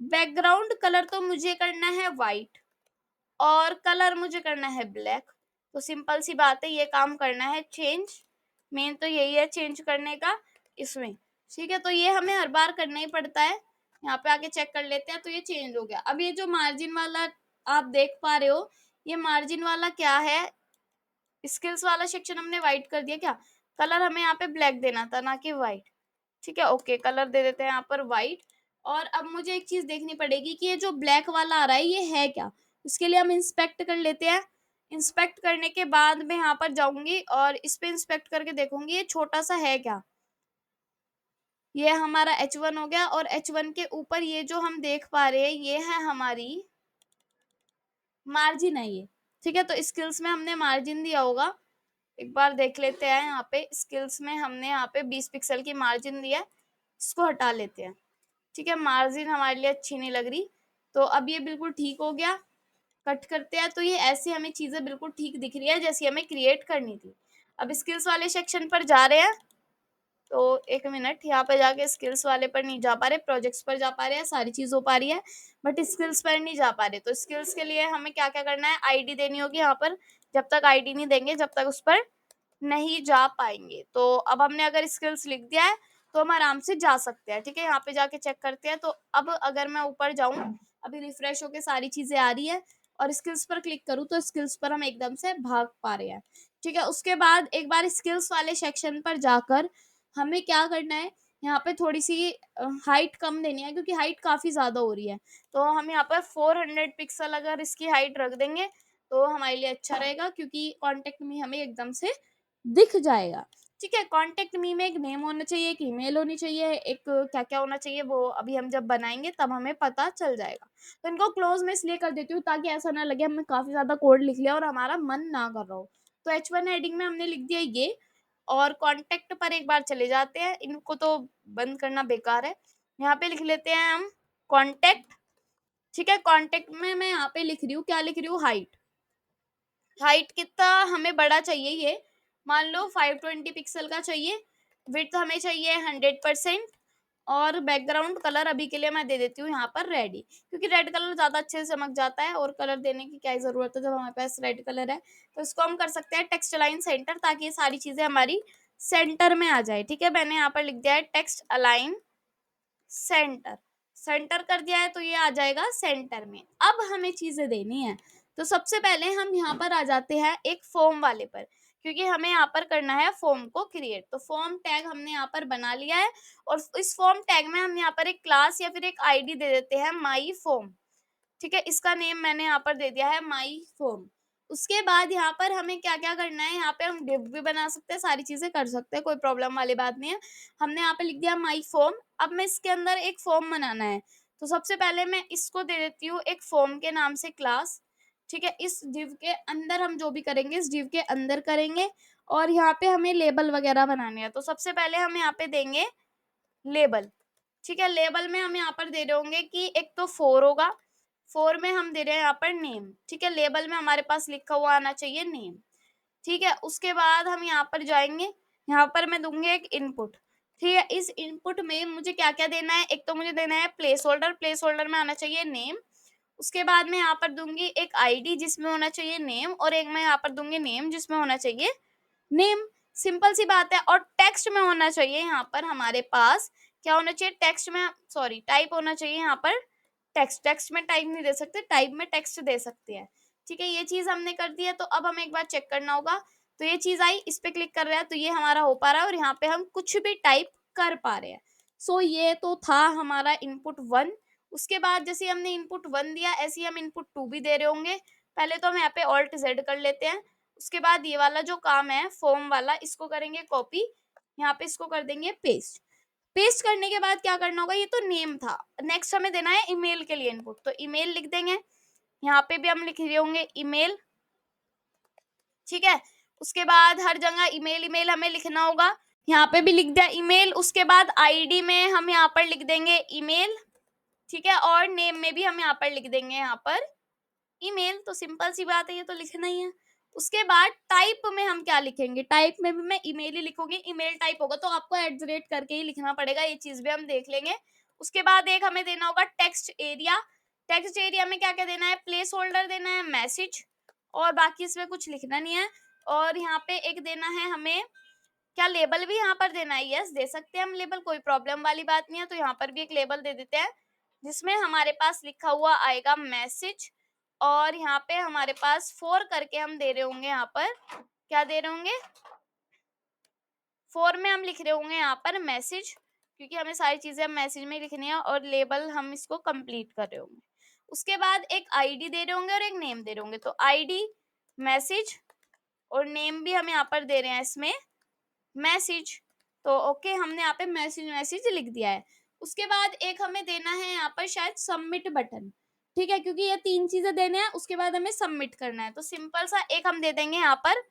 बैकग्राउंड कलर तो मुझे करना है वाइट, और कलर मुझे करना है ब्लैक। तो सिंपल सी बात है, ये काम करना है चेंज, मेन तो यही है चेंज करने का इसमें। ठीक है, तो ये हमें हर बार करना ही पड़ता है। यहाँ पे आके चेक कर लेते हैं, तो ये चेंज हो गया। अब ये जो मार्जिन वाला आप देख पा रहे हो, ये मार्जिन वाला क्या है, स्किल्स वाला सेक्शन हमने व्हाइट कर दिया क्या, कलर हमें यहाँ पे ब्लैक देना था, ना कि व्हाइट। ठीक है, ओके, कलर दे देते हैं यहाँ पर वाइट। और अब मुझे एक चीज देखनी पड़ेगी कि ये जो ब्लैक वाला आ रहा है ये है क्या। उसके लिए हम इंस्पेक्ट कर लेते हैं। इंस्पेक्ट करने के बाद मैं यहाँ पर जाऊंगी और इस पे इंस्पेक्ट करके देखूंगी ये छोटा सा है क्या। ये हमारा H1 हो गया, और H1 के ऊपर ये जो हम देख पा रहे हैं ये है हमारी मार्जिन है ये। ठीक है, तो स्किल्स में हमने मार्जिन दिया होगा, एक बार देख लेते हैं। यहाँ पे स्किल्स में हमने यहाँ पे 20 पिक्सल की मार्जिन दी है, इसको हटा लेते हैं। ठीक है, मार्जिन हमारे लिए अच्छी नहीं लग रही, तो अब ये बिल्कुल ठीक हो गया। कट करते हैं तो ये ऐसी हमें चीजें बिल्कुल ठीक दिख रही है जैसी हमें क्रिएट करनी थी। अब स्किल्स वाले सेक्शन पर जा रहे हैं, तो एक मिनट, यहाँ पे जाके स्किल्स वाले पर नहीं जा पा रहे, प्रोजेक्ट्स पर जा पा रहे हैं, सारी चीज हो पा रही है, बट स्किल्स पर नहीं जा पा रहे। तो स्किल्स के लिए हमें क्या क्या करना है, आईडी देनी होगी यहाँ पर। जब तक आईडी नहीं देंगे जब तक उस पर नहीं जा पाएंगे। तो अब हमने अगर स्किल्स लिख दिया है तो हम आराम से जा सकते हैं। ठीक है, यहाँ पे जाके चेक करते हैं। तो अब अगर मैं ऊपर जाऊं, अभी रिफ्रेश होके सारी चीजें आ रही है, और स्किल्स पर क्लिक करूँ तो स्किल्स पर हम एकदम से भाग पा रहे हैं। ठीक है, उसके बाद एक बार स्किल्स वाले सेक्शन पर जाकर हमें क्या करना है, यहाँ पे थोड़ी सी हाइट कम देनी है क्योंकि हाइट काफी ज्यादा हो रही है। तो हम यहाँ पर 400 पिक्सल अगर इसकी हाइट रख देंगे तो हमारे लिए अच्छा रहेगा, क्योंकि कॉन्टेक्ट में हमें एकदम से दिख जाएगा। ठीक है, कॉन्टेक्ट मी में एक नेम होना चाहिए, एक ईमेल होनी चाहिए, एक क्या क्या होना चाहिए वो अभी हम जब बनाएंगे तब हमें पता चल जाएगा। तो इनको क्लोज में इसलिए कर देती हूँ ताकि ऐसा ना लगे हमने काफी ज्यादा कोड लिख लिया और हमारा मन ना कर रहा हो। तो H1 हेडिंग में हमने लिख दिया ये, और कॉन्टेक्ट पर एक बार चले जाते हैं, इनको तो बंद करना बेकार है। यहाँ पे लिख लेते हैं हम कॉन्टेक्ट। ठीक है, कॉन्टेक्ट में मैं यहाँ पे लिख रही हूँ, क्या लिख रही हूँ, हाइट। हाइट कितना हमें बड़ा चाहिए, ये मान लो 520 पिक्सल का चाहिए। विड्थ हमें चाहिए 100%। और बैकग्राउंड कलर अभी के लिए मैं दे देती हूँ यहाँ पर रेड ही, क्योंकि रेड कलर ज्यादा अच्छे से चमक जाता है, और कलर देने की क्या ही जरूरत है जब हमारे पास रेड कलर है। तो इसको हम कर सकते हैं टेक्स्ट अलाइन सेंटर, ताकि ये सारी चीजें हमारी सेंटर में आ जाए। ठीक है, मैंने यहाँ पर लिख दिया है टेक्स्ट अलाइन सेंटर। सेंटर कर दिया है तो ये आ जाएगा सेंटर में। अब हमें चीजें देनी है, तो सबसे पहले हम यहाँ पर आ जाते हैं एक फॉर्म वाले पर, क्योंकि हमें यहाँ पर करना है फॉर्म को क्रिएट। तो फॉर्म टैग हमने यहाँ पर बना लिया है, और इस फॉर्म टैग में हम यहाँ पर एक क्लास या फिर एक आईडी दे देते हैं माई फॉर्म। ठीक है, इसका नेम मैंने यहाँ पर दे दिया है माई फॉर्म। उसके बाद यहाँ पर हमें क्या क्या करना है, यहाँ पे हम डिव भी बना सकते हैं, सारी चीजें कर सकते हैं, कोई प्रॉब्लम वाली बात नहीं है। हमने यहाँ पे लिख दिया माई फॉर्म। अब मैं इसके अंदर एक फॉर्म बनाना है, तो सबसे पहले मैं इसको दे देती हूँ एक फॉर्म के नाम से क्लास। ठीक है, इस डिव के अंदर हम जो भी करेंगे इस डिव के अंदर करेंगे, और यहाँ पे हमें लेबल वगैरह बनाने हैं। तो सबसे पहले हम यहाँ पे देंगे लेबल। ठीक है, लेबल में हम यहाँ पर दे रहे होंगे कि एक तो 4 होगा, 4 में हम दे रहे हैं यहाँ पर नेम। ठीक है, लेबल में हमारे पास लिखा हुआ आना चाहिए नेम। ठीक है, उसके बाद हम यहाँ पर जाएंगे, यहाँ पर मैं दूंगी एक इनपुट। ठीक है, इस इनपुट में मुझे क्या क्या देना है, एक तो मुझे देना है प्लेस होल्डर, प्लेस होल्डर में आना चाहिए नेम। उसके बाद मैं यहाँ पर दूंगी एक आईडी जिसमें होना चाहिए नेम, और एक मैं यहाँ पर दूंगी नेम जिसमें होना चाहिए नेम। सिंपल सी बात है। और टेक्स्ट में होना चाहिए यहाँ पर हमारे पास, क्या होना चाहिए टेक्स्ट में, सॉरी टाइप होना चाहिए यहाँ पर टेक्स्ट। टेक्स्ट में टाइप नहीं दे सकते, टाइप में टेक्स्ट दे सकते हैं। ठीक है, ये चीज हमने कर दी है। तो अब हमें एक बार चेक करना होगा, तो ये चीज आई, इस पे क्लिक कर रहे हैं तो ये हमारा हो पा रहा है, और यहाँ पे हम कुछ भी टाइप कर पा रहे हैं। सो ये तो था हमारा इनपुट 1। उसके बाद जैसे हमने इनपुट 1 दिया, ऐसे ही हम इनपुट 2 भी दे रहे होंगे। पहले तो हम यहाँ पे ऑल्ट जेड कर लेते हैं। उसके बाद ये वाला जो काम है फॉर्म वाला, इसको करेंगे कॉपी, यहाँ पे इसको कर देंगे पेस्ट। पेस्ट करने के बाद क्या करना होगा, ये तो नेम था, नेक्स्ट हमें देना है ईमेल के लिए इनपुट, तो ईमेल लिख देंगे। यहाँ पे भी हम लिख रहे होंगे ईमेल। ठीक है, उसके बाद हर जगह ईमेल ईमेल हमें लिखना होगा, यहाँ पे भी लिख दिया ईमेल। उसके बाद आईडी में हम यहाँ पर लिख देंगे ईमेल। ठीक है, और नेम में भी हम यहाँ पर लिख देंगे यहाँ पर ईमेल। तो सिंपल सी बात है, ये तो लिखना ही है। उसके बाद टाइप में हम क्या लिखेंगे, टाइप में भी मैं ईमेल ही लिखूंगी। ईमेल टाइप होगा तो आपको @ करके ही लिखना पड़ेगा, ये चीज भी हम देख लेंगे। उसके बाद एक हमें देना होगा टेक्स्ट एरिया। टेक्स्ट एरिया में क्या क्या देना है, प्लेस होल्डर देना है, मैसेज, और बाकी इसमें कुछ लिखना नहीं है। और यहाँ पे एक देना है हमें, क्या लेबल भी यहाँ पर देना है, यस दे सकते हैं हम लेबल, कोई प्रॉब्लम वाली बात नहीं है। तो यहाँ पर भी एक लेबल दे देते हैं जिसमें हमारे पास लिखा हुआ आएगा मैसेज, और यहाँ पे हमारे पास 4 करके हम दे रहे होंगे, यहाँ पर क्या दे रहे होंगे, 4 में हम लिख रहे होंगे यहाँ पर मैसेज, क्योंकि हमें सारी चीज़ें अब मैसेज में ही लिखनी है और लेबल हम इसको कंप्लीट कर रहे होंगे। उसके बाद एक आईडी दे रहे होंगे और एक नेम दे रहे होंगे, तो आईडी मैसेज और नेम भी हम यहाँ पर दे रहे हैं इसमें मैसेज। तो ओके, हमने यहाँ पे मैसेज मैसेज लिख दिया है। उसके बाद एक हमें देना है यहाँ पर शायद सबमिट बटन, ठीक है, क्योंकि ये 3 चीजें देने हैं, उसके बाद हमें सबमिट करना है। तो सिंपल सा एक हम दे देंगे यहाँ पर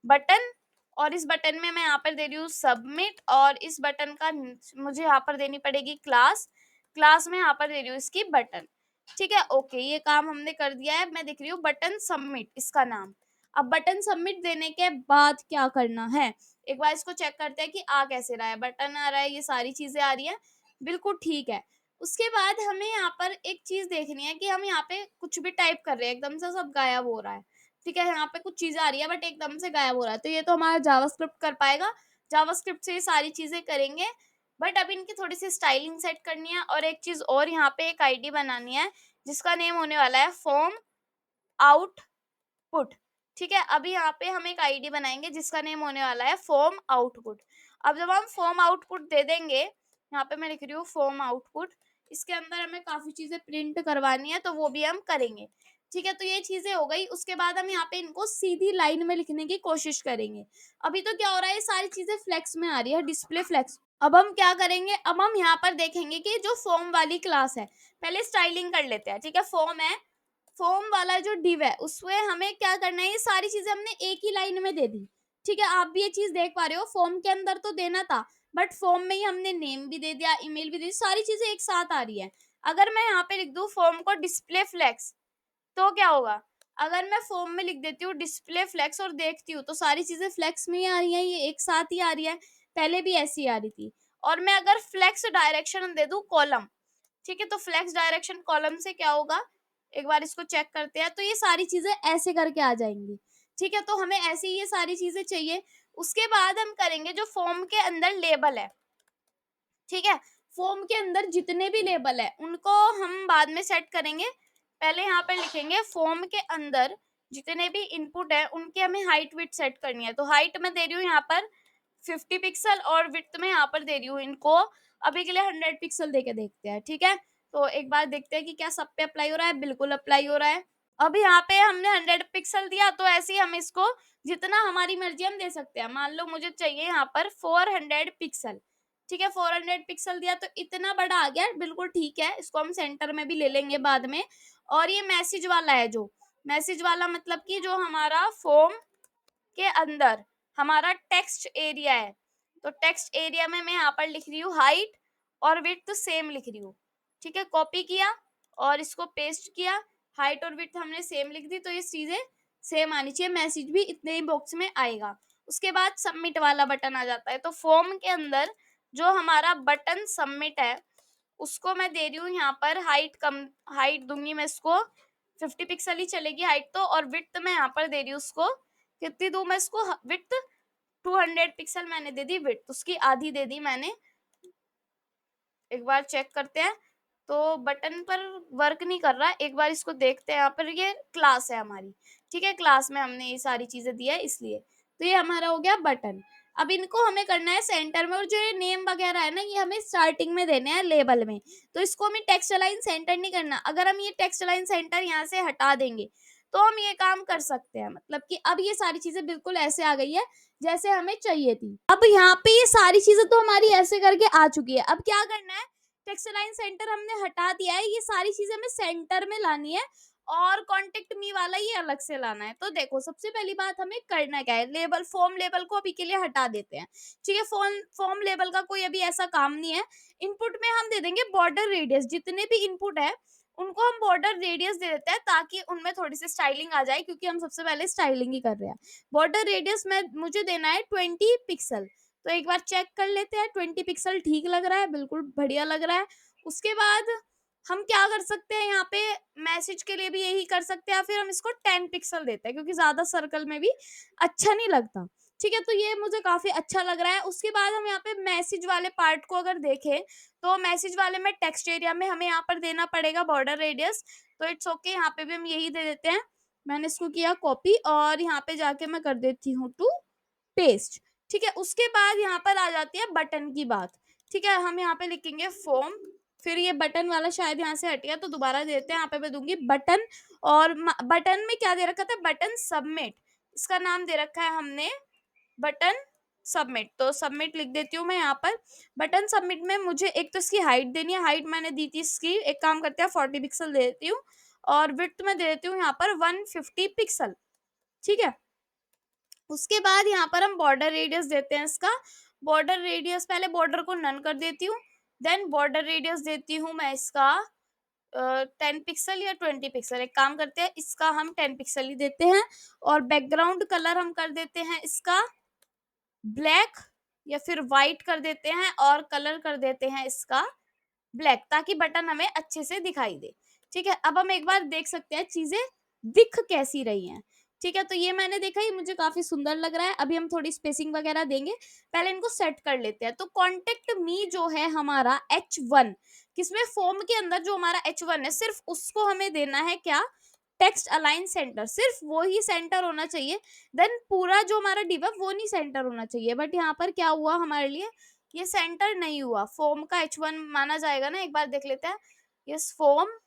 बटन, और इस बटन में मैं यहाँ पर दे रही हूँ सबमिट, और इस बटन का मुझे यहाँ पर देनी पड़ेगी क्लास, क्लास में यहाँ पर दे रही हूँ इसकी बटन, ठीक है। ओके, ये काम हमने कर दिया है। मैं दिख रही हूँ बटन सबमिट इसका नाम। अब बटन सबमिट देने के बाद क्या करना है, एक बार इसको चेक करते हैं कि आ कैसे रहा है। बटन आ रहा है, ये सारी चीजें आ रही है, बिल्कुल ठीक है। उसके बाद हमें यहाँ पर एक चीज देखनी है कि हम यहाँ पे कुछ भी टाइप कर रहे हैं, एकदम से सब गायब हो रहा है, ठीक है। यहाँ पे कुछ चीजें आ रही है बट एकदम से गायब हो रहा है, तो ये तो हमारा जावास्क्रिप्ट कर पाएगा। जावास्क्रिप्ट से ये सारी चीजें करेंगे, बट अब इनकी थोड़ी सी स्टाइलिंग सेट करनी है। और एक चीज और, यहाँ पे एक आईडी बनानी है जिसका नेम होने वाला है फॉर्म आउटपुट, ठीक है। अभी यहाँ पे हम एक आईडी बनाएंगे जिसका नेम होने वाला है फॉर्म आउटपुट। अब जब हम फॉर्म आउटपुट दे देंगे, यहाँ पे मैं लिख रही हूँ फॉर्म आउटपुट, इसके अंदर हमें काफी चीजें प्रिंट करवानी है, तो वो भी हम करेंगे, ठीक है। तो ये चीजें हो गई। उसके बाद हम यहाँ पे इनको सीधी लाइन में लिखने की कोशिश करेंगे। अभी तो क्या हो रहा है, ये सारी चीजें फ्लेक्स में आ रही है, डिस्प्ले फ्लेक्स। अब हम क्या करेंगे, अब हम यहाँ पर देखेंगे कि जो फॉर्म वाली क्लास है, पहले स्टाइलिंग कर लेते हैं, ठीक है। फॉर्म है, फॉर्म वाला जो डिव है उसमें हमें क्या करना है, ये सारी चीजें हमने एक ही लाइन में दे दी, ठीक है। आप भी ये चीज देख पा रहे हो, फॉर्म के अंदर तो देना था, बट फॉर्म में ही हमने नेम भी दे दिया, ईमेल भी दे दी, सारी चीजें एक साथ आ रही है। अगर मैं यहाँ पे लिख दूं फॉर्म को डिस्प्ले फ्लेक्स, तो क्या होगा, अगर मैं फॉर्म में लिख देती हूँ डिस्प्ले फ्लेक्स और देखती हूँ, तो सारी चीजें फ्लेक्स में ही आ रही है, ये एक साथ ही आ रही है, पहले भी ऐसी आ रही थी। और मैं अगर फ्लेक्स डायरेक्शन दे दूं कॉलम, ठीक है, तो फ्लेक्स डायरेक्शन कॉलम से क्या होगा, एक बार इसको चेक करते हैं, तो ये सारी चीजें ऐसे करके आ जाएंगी, ठीक है। तो हमें ऐसे ही ये सारी चीजें चाहिए। उसके बाद हम करेंगे जो फॉर्म के अंदर लेबल है, ठीक है। फॉर्म के अंदर जितने भी लेबल है उनको हम बाद में सेट करेंगे। पहले यहाँ पे लिखेंगे फॉर्म के अंदर जितने भी इनपुट है उनके हमें हाइट विड्थ सेट करनी है। तो हाइट में दे रही हूँ यहाँ पर 50 पिक्सल, और विड्थ में यहाँ पर दे रही हूँ इनको अभी के लिए 100 पिक्सल देके देखते हैं, ठीक है। तो एक बार देखते हैं कि क्या सब पे अप्लाई हो रहा है। बिल्कुल अप्लाई हो रहा है। अब यहाँ पे हमने 100 पिक्सल दिया, तो ऐसे ही हम इसको जितना हमारी मर्जी हम दे सकते हैं। मान लो मुझे चाहिए यहाँ पर 400 पिक्सल, ठीक है। 400 पिक्सल दिया तो इतना बड़ा आ गया, बिल्कुल ठीक है। इसको हम सेंटर में भी ले लेंगे बाद में। और ये मैसेज वाला है, जो मैसेज वाला मतलब कि जो हमारा फॉर्म के अंदर हमारा टेक्स्ट एरिया है, तो टेक्स्ट एरिया में मैं यहाँ पर लिख रही हूँ हाइट और विड्थ सेम लिख रही हूँ, ठीक है। कॉपी किया और इसको पेस्ट किया, हाइट और विड्थ हमने सेम लिख दी, तो ये चीजें सेम आनी चाहिए, मैसेज भी इतने ही बॉक्स में आएगा। उसके बाद सबमिट वाला बटन आ जाता है। तो फॉर्म के अंदर जो हमारा बटन सबमिट है उसको मैं दे रही हूँ यहाँ पर हाइट, कम हाइट दूंगी मैं इसको 50 पिक्सल ही चलेगी हाइट तो, और विड्थ मैं यहाँ पर दे रही हूँ उसको कितनी दूं मैं इसको, विड्थ 200 पिक्सल मैंने दे दी, विड्थ उसकी आधी दे दी मैंने। एक बार चेक करते हैं, तो बटन पर वर्क नहीं कर रहा, एक बार इसको देखते हैं। यहाँ पर ये क्लास है हमारी, ठीक है, क्लास में हमने ये सारी चीजें दिया है इसलिए। तो ये हमारा हो गया बटन। अब इनको हमें करना है सेंटर में, और जो ये नेम वगैरह है ना, ये हमें स्टार्टिंग में देने हैं लेबल में। तो इसको हमें टेक्स्ट लाइन सेंटर नहीं करना। अगर हम ये टेक्स्ट लाइन सेंटर यहाँ से हटा देंगे तो हम ये काम कर सकते हैं, मतलब कि अब ये सारी चीजें बिल्कुल ऐसे आ गई है जैसे हमें चाहिए थी। अब यहाँ पे ये सारी चीजें तो हमारी ऐसे करके आ चुकी है। अब क्या करना है, टेक्स्ट लाइन सेंटर हमने हटा दिया है, ये सारी चीजें हमें सेंटर में लानी है, और कॉन्टेक्ट मी वाला ये अलग से लाना है। तो देखो, सबसे पहली बात हमें करना क्या है, लेबल, फॉर्म लेबल को अभी के लिए हटा देते हैं, ठीक है। फॉर्म लेबल का कोई अभी ऐसा काम नहीं है। इनपुट में हम दे देंगे बॉर्डर रेडियस, जितने भी इनपुट है उनको हम बॉर्डर रेडियस दे देते हैं, ताकि उनमें थोड़ी सी स्टाइलिंग आ जाए, क्योंकि हम सबसे पहले स्टाइलिंग ही कर रहे हैं। बॉर्डर रेडियस में मुझे देना है 20 पिक्सल। तो एक बार चेक कर लेते हैं, 20 पिक्सल ठीक लग रहा है, बिल्कुल बढ़िया लग रहा है। उसके बाद हम क्या कर सकते हैं, यहाँ पे मैसेज के लिए भी यही कर सकते हैं, या फिर हम इसको 10 पिक्सल देते हैं, क्योंकि ज्यादा सर्कल में भी अच्छा नहीं लगता, ठीक है। तो ये मुझे काफी अच्छा लग रहा है। उसके बाद हम यहाँ पे मैसेज वाले पार्ट को अगर देखें, तो मैसेज वाले में टेक्स्ट एरिया में हमें यहाँ पर देना पड़ेगा बॉर्डर रेडियस। तो इट्स ओके, यहाँ पे भी हम यही दे देते हैं। मैंने इसको किया कॉपी, और यहाँ पे जाके मैं कर देती हूँ टू पेस्ट, ठीक है। उसके बाद यहाँ पर आ जाती है बटन की बात। ठीक है, हम यहाँ पे लिखेंगे फॉर्म, फिर ये बटन वाला शायद यहाँ से हट गया तो दोबारा देते हैं, यहाँ पे मैं दूंगी बटन, और बटन में क्या दे रखा था, बटन सबमिट, इसका नाम दे रखा है हमने बटन सबमिट, तो सबमिट लिख देती हूँ मैं यहाँ पर। बटन सबमिट में मुझे एक तो इसकी हाइट देनी है, हाइट मैंने दी थी इसकी, एक काम करते हैं 40 पिक्सल दे देती हूँ, और विड्थ में दे देती हूँ यहाँ पर 150 पिक्सल। ठीक है, उसके बाद यहाँ पर हम बॉर्डर रेडियस देते हैं इसका, बॉर्डर रेडियस पहले बॉर्डर को नन कर देती हूँ, देन बॉर्डर रेडियस देती हूँ मैं इसका 10 पिक्सल या 20 पिक्सल, एक काम करते हैं इसका हम 10 पिक्सल ही देते हैं, और बैकग्राउंड कलर हम कर देते हैं इसका ब्लैक या फिर वाइट कर देते हैं, और कलर कर देते हैं इसका ब्लैक, ताकि बटन हमें अच्छे से दिखाई दे। ठीक है, अब हम एक बार देख सकते हैं चीजें दिख कैसी रही हैं। ठीक है, तो ये मैंने देखा, ये मुझे काफी सुंदर लग रहा है। अभी हम थोड़ी स्पेसिंग वगैरह देंगे, पहले इनको सेट कर लेते हैं। तो कॉन्टेक्ट मी जो है हमारा H1, किसमें, फॉर्म के अंदर जो हमारा H1 है, सिर्फ उसको हमें देना है क्या, टेक्स्ट अलाइन सेंटर, सिर्फ वो ही सेंटर होना चाहिए। देन पूरा जो हमारा डिव है वो नहीं सेंटर होना चाहिए, बट यहाँ पर क्या हुआ हमारे लिए, ये सेंटर नहीं हुआ, फॉर्म का H1 माना जाएगा ना, एक बार देख लेते हैं। यस, फॉर्म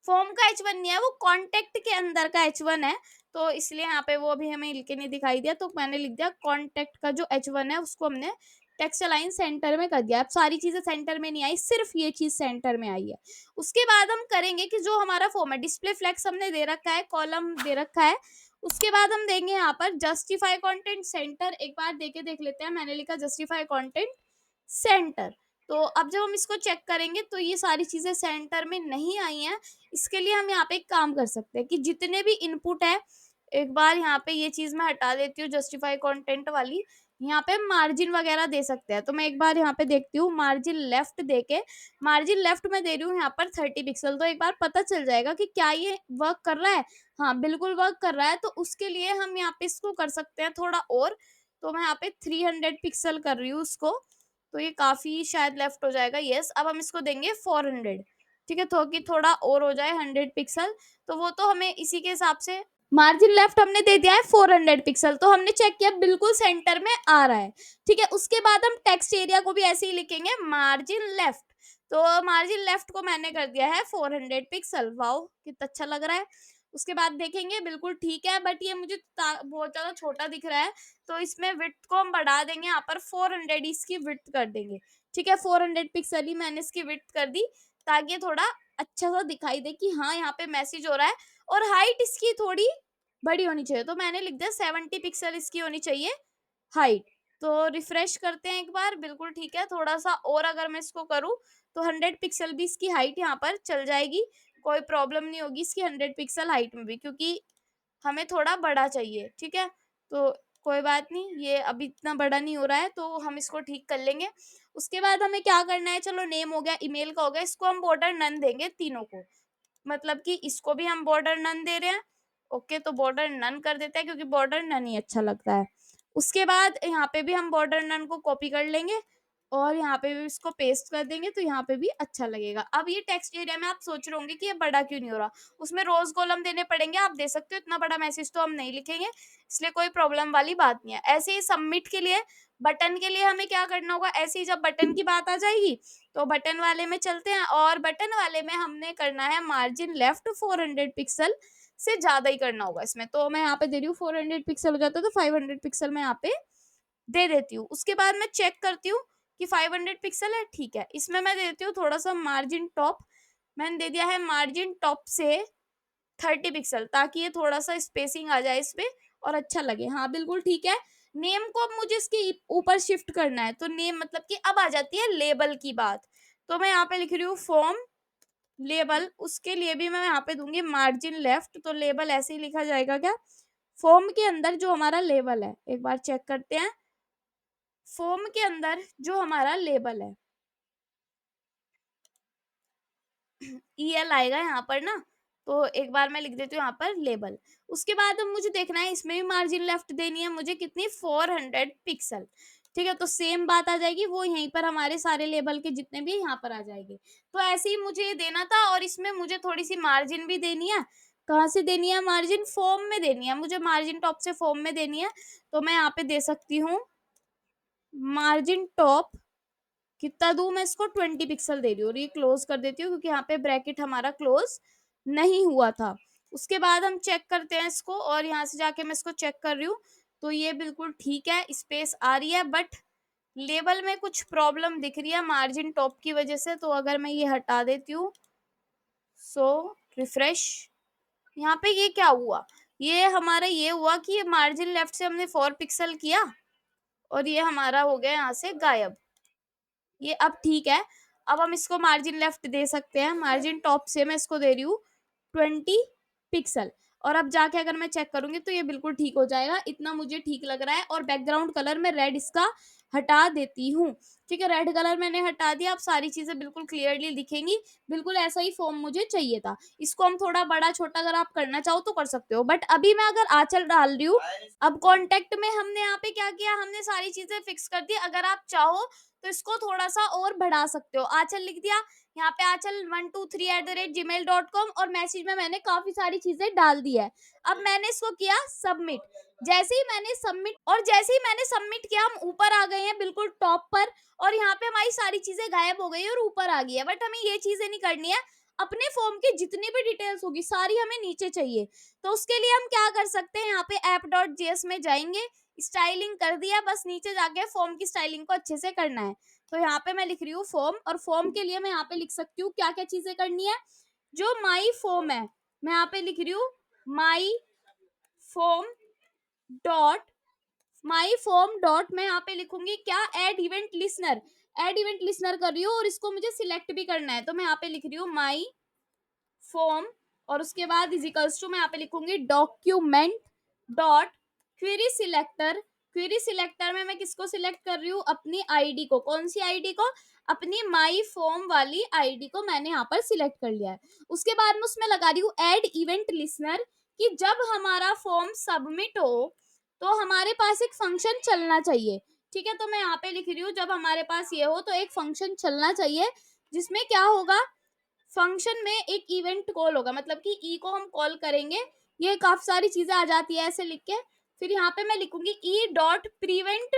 फॉर्म का H1 नहीं है, वो कॉन्टेक्ट के अंदर का H1 है, तो इसलिए यहाँ पे वो अभी हमें लिख के नहीं दिखाई दिया, तो मैंने लिख दिया कॉन्टेक्ट का जो H1 है उसको हमने टेक्स्ट लाइन सेंटर में कर दिया। अब सारी चीजें सेंटर में नहीं आई, सिर्फ ये चीज सेंटर में आई है। उसके बाद हम करेंगे कि जो हमारा फॉर्म है, डिस्प्ले फ्लेक्स हमने दे रखा है, कॉलम दे रखा है, उसके बाद हम देंगे यहाँ पर जस्टिफाई कंटेंट सेंटर, एक बार देके देख लेते हैं। मैंने लिखा जस्टिफाई कंटेंट सेंटर, तो अब जब हम इसको चेक करेंगे तो ये सारी चीजें सेंटर में नहीं आई हैं। इसके लिए हम यहाँ पे एक काम कर सकते हैं कि जितने भी इनपुट है, एक बार यहाँ पे ये चीज मैं हटा देती हूँ जस्टिफाई कंटेंट वाली, यहाँ पे मार्जिन वगैरह दे सकते हैं। तो मैं एक बार यहाँ पे देखती हूँ, मार्जिन लेफ्ट देके, मार्जिन लेफ्ट में दे रही हूँ यहाँ पर 30 पिक्सल, तो एक बार पता चल जाएगा कि क्या ये वर्क कर रहा है। हाँ, बिल्कुल वर्क कर रहा है, तो उसके लिए हम यहाँ पे इसको कर सकते हैं थोड़ा और। तो मैं यहाँ पे 300 पिक्सल कर रही हूँ उसको, तो ये काफी शायद लेफ्ट हो जाएगा। यस, अब हम इसको देंगे 400। ठीक है, तो कि थोड़ा और हो जाए 100 पिक्सल, तो वो तो हमें इसी के हिसाब से, मार्जिन लेफ्ट हमने दे दिया है 400 पिक्सल, तो हमने चेक किया बिल्कुल सेंटर में आ रहा है। ठीक है, उसके बाद हम टेक्स्ट एरिया को भी ऐसे ही लिखेंगे, मार्जिन लेफ्ट, तो मार्जिन लेफ्ट को मैंने कर दिया है 400 पिक्सल। वाओ, कितना अच्छा लग रहा है। उसके बाद देखेंगे बिल्कुल ठीक है, बट ये मुझे बहुत ज्यादा छोटा दिख रहा है, तो इसमें विड्थ को हम बढ़ा देंगे, यहाँ पर 400 इसकी विड्थ कर देंगे। ठीक है, 400 पिक्सल ही मैंने इसकी विड्थ कर दी, ताकि ये थोड़ा अच्छा सा दिखाई दे कि हाँ यहाँ पे मैसेज हो रहा है। और हाइट इसकी थोड़ी बड़ी होनी चाहिए, तो मैंने लिख दिया 70 पिक्सल इसकी होनी चाहिए हाइट। तो रिफ्रेश करते हैं एक बार, बिल्कुल ठीक है। थोड़ा सा और अगर मैं इसको करूँ तो 100 पिक्सल भी इसकी हाइट यहाँ पर चल जाएगी, कोई प्रॉब्लम नहीं होगी इसकी 100 पिक्सल हाइट में भी, क्योंकि हमें थोड़ा बड़ा चाहिए। ठीक है, तो कोई बात नहीं, ये अभी इतना बड़ा नहीं हो रहा है, तो हम इसको ठीक कर लेंगे। उसके बाद हमें क्या करना है, चलो नेम हो गया, ईमेल का हो गया, इसको हम बॉर्डर नन देंगे तीनों को, मतलब कि इसको भी हम बॉर्डर नन दे रहे हैं। ओके, तो बॉर्डर नन कर देते हैं, क्योंकि बॉर्डर नन ही अच्छा लगता है। उसके बाद यहाँ पे भी हम बॉर्डर नन को कॉपी कर लेंगे, और यहाँ पे भी इसको पेस्ट कर देंगे, तो यहाँ पे भी अच्छा लगेगा। अब ये टेक्स्ट एरिया में आप सोच रहे होंगे कि ये बड़ा क्यों नहीं हो रहा, उसमें रोज कॉलम देने पड़ेंगे, आप दे सकते हो, इतना बड़ा मैसेज तो हम नहीं लिखेंगे, इसलिए कोई प्रॉब्लम वाली बात नहीं है। ऐसे ही सबमिट के लिए, बटन के लिए हमें क्या करना होगा, ऐसे ही जब बटन की बात आ जाएगी तो बटन वाले में चलते हैं, और बटन वाले में हमने करना है मार्जिन लेफ्ट 400 पिक्सल से ज्यादा ही करना होगा इसमें। तो मैं यहाँ पे दे रही हूँ 400 पिक्सल हो जाता है, तो 500 पिक्सल मैं यहाँ पे दे देती हूँ। उसके बाद मैं चेक करती हूँ कि 500 पिक्सल है, ठीक है। इसमें मैं देती हूँ थोड़ा सा मार्जिन टॉप, मैंने दे दिया है मार्जिन टॉप से 30 पिक्सल, ताकि ये थोड़ा सा स्पेसिंग आ जाए इस पे और अच्छा लगे। हाँ, बिल्कुल ठीक है। नेम को अब मुझे इसके ऊपर शिफ्ट करना है, तो नेम मतलब कि अब आ जाती है लेबल की बात। तो मैं यहाँ पे लिख रही हूँ फॉर्म लेबल, उसके लिए भी मैं यहाँ पे दूंगी मार्जिन लेफ्ट, तो लेबल ऐसे ही लिखा जाएगा क्या, फॉर्म के अंदर जो हमारा लेबल है, एक बार चेक करते हैं। फॉर्म के अंदर जो हमारा लेबल है, EL आएगा यहाँ पर ना, तो एक बार मैं लिख देती हूँ यहाँ पर लेबल। उसके बाद अब मुझे देखना है, इसमें भी मार्जिन लेफ्ट देनी है मुझे, कितनी, 400 पिक्सल। ठीक है, तो सेम बात आ जाएगी, वो यहीं पर हमारे सारे लेबल के जितने भी यहाँ पर आ जाएंगे। तो ऐसे ही मुझे ये देना था, और इसमें मुझे थोड़ी सी मार्जिन भी देनी है। कहाँ से देनी है मार्जिन, फॉर्म में देनी है मुझे, मार्जिन टॉप से फॉर्म में देनी है। तो मैं यहाँ पे दे सकती हूँ मार्जिन टॉप कितना दूं मैं इसको, 20 पिक्सल दे रही हूँ और ये क्लोज कर देती हूँ क्योंकि यहाँ पे ब्रैकेट हमारा क्लोज नहीं हुआ था। उसके बाद हम चेक करते हैं इसको और यहाँ से जाके मैं इसको चेक कर रही हूँ तो ये बिल्कुल ठीक है, स्पेस आ रही है, बट लेबल में कुछ प्रॉब्लम दिख रही है मार्जिन टॉप की वजह से। तो अगर मैं ये हटा देती हूँ, सो रिफ्रेश, यहाँ पे ये क्या हुआ, ये हमारा ये हुआ कि ये मार्जिन लेफ्ट से हमने 4 पिक्सल किया और ये हमारा हो गया यहाँ से गायब। ये अब ठीक है। अब हम इसको मार्जिन लेफ्ट दे सकते हैं, मार्जिन टॉप से मैं इसको दे रही हूँ 20 पिक्सल और अब जाके अगर मैं चेक करूंगी तो ये बिल्कुल ठीक हो जाएगा। इतना मुझे ठीक लग रहा है और बैकग्राउंड कलर में रेड इसका हटा देती हूँ। ठीक है, रेड कलर मैंने हटा दिया, अब सारी चीजें बिल्कुल क्लियरली दिखेंगी। बिल्कुल ऐसा ही फॉर्म मुझे चाहिए था। इसको हम थोड़ा बड़ा छोटा अगर आप करना चाहो तो कर सकते हो, बट अभी मैं अगर आंचल डाल रही हूँ, अब कॉन्टेक्ट में हमने यहाँ पे क्या किया, हमने सारी चीजें फिक्स कर दी। अगर आप चाहो तो इसको थोड़ा सा और बढ़ा सकते हो। आंचल लिख दिया, यहाँ पे आंचल 123@gmail.com और मैसेज में मैंने काफी सारी चीजें डाल दी है। अब मैंने इसको किया सबमिट। जैसे ही मैंने सबमिट किया, हम ऊपर आ गए हैं बिल्कुल टॉप पर और यहाँ पे हमारी सारी चीजें गायब हो गई और ऊपर आ गई है। बट हमें ये चीजें नहीं करनी है, अपने फॉर्म की जितनी भी डिटेल्स होगी सारी हमें नीचे चाहिए। तो उसके लिए हम क्या कर सकते हैं, यहाँ पे app.js में जाएंगे, स्टाइलिंग कर दिया, बस नीचे जाके फॉर्म की स्टाइलिंग को अच्छे से करना है। तो यहाँ पे मैं लिख रही हूँ फॉर्म, और फॉर्म के लिए मैं यहाँ पे लिख सकती हूँ क्या क्या चीजें करनी है। जो माई फॉर्म है, मैं यहाँ पे लिख रही हूँ माई फॉर्म डॉट मैं यहाँ पे लिखूंगी क्या, add event listener. Add event listener कर रही हूँ और इसको मुझे सिलेक्ट भी करना है। तो मैं यहाँ पे लिख रही हूँ माई फॉर्म और उसके बाद इजिकल्स टू मैं यहाँ पे लिखूंगी document dot query selector. Query selector में मैं किसको सिलेक्ट कर रही हूँ, अपनी आईडी को। कौन सी आईडी को, अपनी माई फॉर्म वाली आईडी को मैंने यहाँ पर सिलेक्ट कर लिया है। उसके बाद मैं उसमें लगा रही हूँ एड इवेंट लिसनर, कि जब हमारा फॉर्म सबमिट हो तो हमारे पास एक फंक्शन चलना चाहिए। ठीक है, तो मैं यहाँ पे लिख रही हूँ जब हमारे पास ये हो तो एक फंक्शन चलना चाहिए, जिसमें क्या होगा, फंक्शन में एक इवेंट कॉल होगा, मतलब कि ई को हम कॉल करेंगे। ये काफी सारी चीजें आ जाती है ऐसे लिख के। फिर यहाँ पे मैं लिखूंगी ई डॉट प्रिवेंट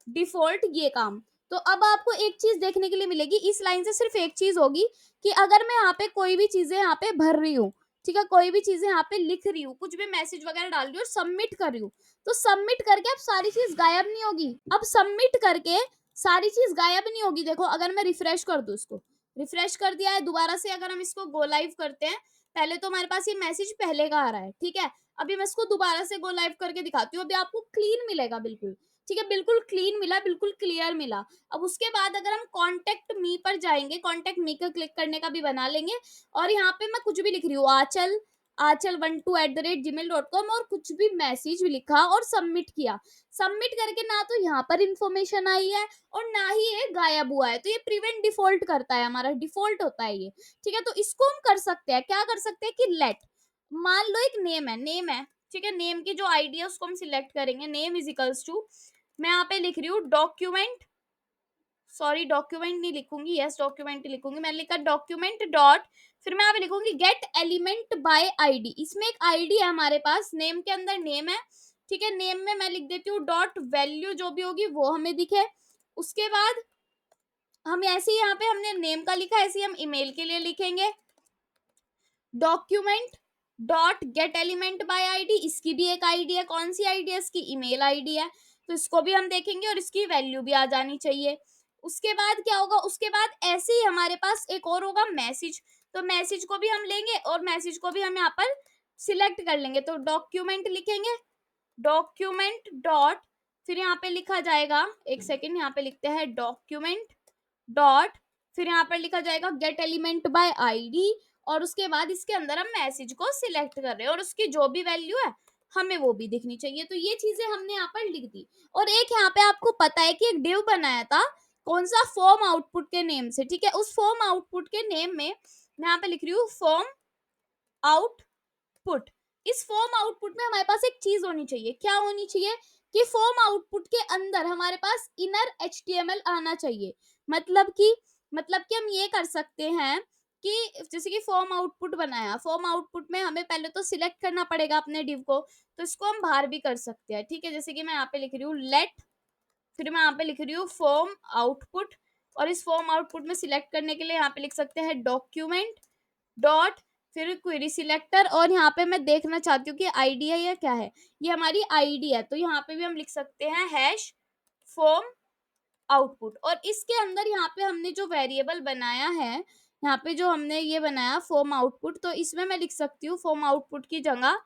डिफॉल्ट ये काम। तो अब आपको एक चीज देखने के लिए मिलेगी, इस लाइन से सिर्फ एक चीज होगी कि अगर मैं यहाँ पे कोई भी चीजें यहाँ पे भर रही हूँ, ठीक है, कोई भी चीजें यहाँ पे लिख रही हूँ, कुछ भी मैसेज वगैरह डाल रही हूँ और सबमिट कर रही हूँ, तो सबमिट करके अब सारी चीज गायब नहीं होगी। अब सबमिट करके सारी चीज गायब नहीं होगी। देखो अगर मैं रिफ्रेश कर दूं, इसको रिफ्रेश कर दिया है, दोबारा से अगर हम इसको गो लाइव करते हैं, पहले तो हमारे पास ये मैसेज पहले का आ रहा है, ठीक है। अभी मैं इसको दोबारा से गो लाइव करके दिखाती हूँ, अभी आपको क्लीन मिलेगा बिल्कुल। ठीक है, बिल्कुल क्लीन मिला, बिल्कुल क्लियर मिला। अब उसके बाद अगर हम कॉन्टेक्ट मी पर जाएंगे, कॉन्टेक्ट मी का क्लिक करने का भी बना लेंगे और यहाँ पे मैं कुछ भी लिख रही हूँ, आंचल12@gmail.com और कुछ भी मैसेज लिखा और सबमिट किया। सबमिट करके ना तो यहाँ पर इंफॉर्मेशन आई है और ना ही ये गायब हुआ है। तो ये प्रिवेंट डिफॉल्ट करता है, हमारा डिफॉल्ट होता है ये। ठीक है, तो इसको हम कर सकते हैं, क्या कर सकते हैं कि लेट, मान लो एक नेम है, ठीक है, नेम की जो आईडी है उसको हम सिलेक्ट करेंगे। नेम इज इक्वल्स टू, मैं यहाँ पे लिख रही हूँ डॉक्यूमेंट, सॉरी डॉक्यूमेंट नहीं लिखूंगी, यस डॉक्यूमेंट ही लिखूंगी। मैंने लिखा डॉक्यूमेंट डॉट, फिर मैं यहाँ पे लिखूंगी गेट एलिमेंट बाय आईडी। इसमें एक आईडी है हमारे पास, नेम के अंदर नेम है, ठीक है। नेम में मैं लिख देती हूँ डॉट वैल्यू, जो भी होगी वो हमें दिखे। उसके बाद हम ऐसे ही यहाँ पे हमने नेम का लिखा, ऐसे ही हम ईमेल के लिए लिखेंगे document dot gate element by ID. इसकी भी एक आईडी है, कौन सी आईडी है, इसकी ईमेल आईडी है, तो इसको भी हम देखेंगे और इसकी वैल्यू भी आ जानी चाहिए। उसके बाद क्या होगा, उसके बाद ऐसे ही हमारे पास एक और होगा मैसेज, तो मैसेज को भी हम लेंगे और मैसेज को भी हम यहाँ पर सिलेक्ट कर लेंगे। तो डॉक्यूमेंट लिखेंगे, डॉक्यूमेंट डॉट, फिर यहाँ पे लिखा जाएगा, एक सेकेंड, यहाँ पे लिखते हैं डॉक्यूमेंट डॉट, फिर यहाँ पर लिखा जाएगा गेट एलिमेंट बाय आईडी और उसके बाद इसके अंदर हम मैसेज को सिलेक्ट कर रहे हैं और उसकी जो भी वैल्यू है हमें वो भी दिखनी चाहिए। तो ये चीजें हमने यहाँ पर लिख दी। और एक यहाँ पे आपको पता है कि एक डिव बनाया था, कौन सा, फॉर्म आउटपुट के नेम से, ठीक है। उस फॉर्म आउटपुट के नेम में मैं यहाँ पे लिख रही हूँ फॉर्म आउटपुट। इस फॉर्म आउटपुट में हमारे पास एक चीज होनी चाहिए, क्या होनी चाहिए कि फॉर्म आउटपुट के अंदर हमारे पास इनर HTML आना चाहिए। मतलब कि हम ये कर सकते हैं कि जैसे कि फॉर्म आउटपुट बनाया, फॉर्म आउटपुट में हमें पहले तो सिलेक्ट करना पड़ेगा अपने डिव को, तो इसको हम बाहर भी कर सकते हैं, ठीक है। जैसे कि मैं यहाँ पे लिख रही हूँ लेट, फिर मैं यहाँ पे लिख रही हूँ फॉर्म आउटपुट और इस फॉर्म आउटपुट में सिलेक्ट करने के लिए यहाँ पे लिख सकते हैं डॉक्यूमेंट डॉट फिर क्वेरी सिलेक्टर, और यहाँ पे मैं देखना चाहती हूँ कि आईडी है या क्या है, ये हमारी आईडी है, तो यहाँ पे भी हम लिख सकते हैं हैश फॉर्म आउटपुट। और इसके अंदर यहाँ पे हमने जो वेरिएबल बनाया है, यहाँ पे जो हमने ये बनाया फॉर्म आउटपुट, तो इसमें मैं लिख सकती हूँ फॉर्म आउटपुट की जगह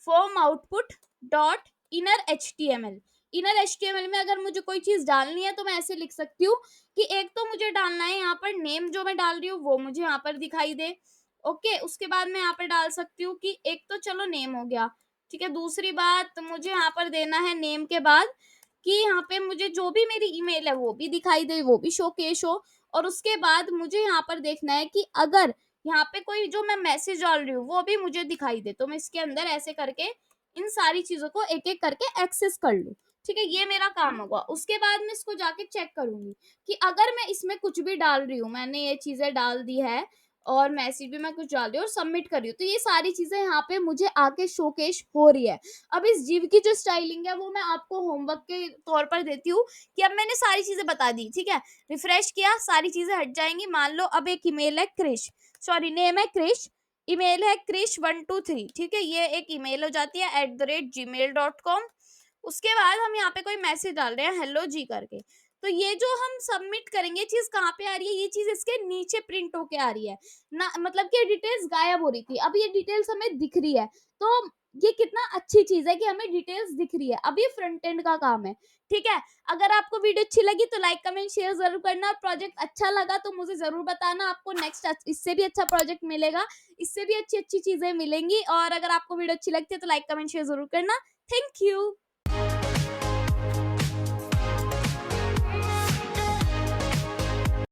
form output dot inner HTML. Inner HTML में अगर मुझे कोई चीज डालनी है तो मैं ऐसे लिख सकती हूँ कि एक तो मुझे डालना है यहाँ पर नेम, जो मैं डाल रही हूँ वो मुझे यहाँ पर दिखाई दे। ओके, उसके बाद मैं यहाँ पर डाल सकती हूँ कि एक तो चलो नेम हो गया, ठीक है। दूसरी बात मुझे यहाँ पर देना है नेम के बाद कि यहाँ पे मुझे जो भी मेरी ईमेल है वो भी दिखाई दे, वो भी शोकेश हो। और उसके बाद मुझे यहाँ पर देखना है कि अगर यहाँ पे कोई जो मैं मैसेज डाल रही हूँ वो भी मुझे दिखाई दे, तो मैं इसके अंदर ऐसे करके इन सारी चीजों को एक एक करके एक्सेस कर लूँ। ठीक है, ये मेरा काम होगा। उसके बाद मैं इसको जाके चेक करूंगी कि अगर मैं इसमें कुछ भी डाल रही हूँ, मैंने ये चीजें डाल दी है और मैसेज भी मैं कुछ डाल रही हूँ और सबमिट कर रही हूँ, तो ये सारी चीजें यहाँ पे मुझे आके शोकेश हो रही है। अब इस जीव की जो स्टाइलिंग है वो मैं आपको होमवर्क के तौर पर देती हूँ कि अब मैंने सारी चीजें बता दी, ठीक है। रिफ्रेश किया, सारी चीजें हट जाएंगी। मान लो अब एक ईमेल है क्रिश, सॉरी नेम है क्रिश, ईमेल है krish123, ठीक है, ये एक ईमेल हो जाती है @gmail.com। उसके बाद हम यहाँ पे कोई मैसेज डाल रहे हैं हेलो जी करके, तो ये जो हम सबमिट करेंगे चीज कहाँ पे आ रही है, ये चीज इसके नीचे प्रिंट होके आ रही है ना, मतलब कि डिटेल्स गायब हो रही थी, अब ये डिटेल्स हमें दिख रही है। तो ये कितना अच्छी चीज है कि हमें डिटेल्स दिख रही है। अब ये फ्रंट एंड का काम है, ठीक है। अगर आपको वीडियो अच्छी लगी तो लाइक कमेंट शेयर जरूर करना, और प्रोजेक्ट अच्छा लगा तो मुझे जरूर बताना, आपको नेक्स्ट इससे भी अच्छा प्रोजेक्ट मिलेगा, इससे भी अच्छी अच्छी चीजें मिलेंगी। और अगर आपको वीडियो अच्छी लगती है तो लाइक कमेंट शेयर जरूर करना। Thank you.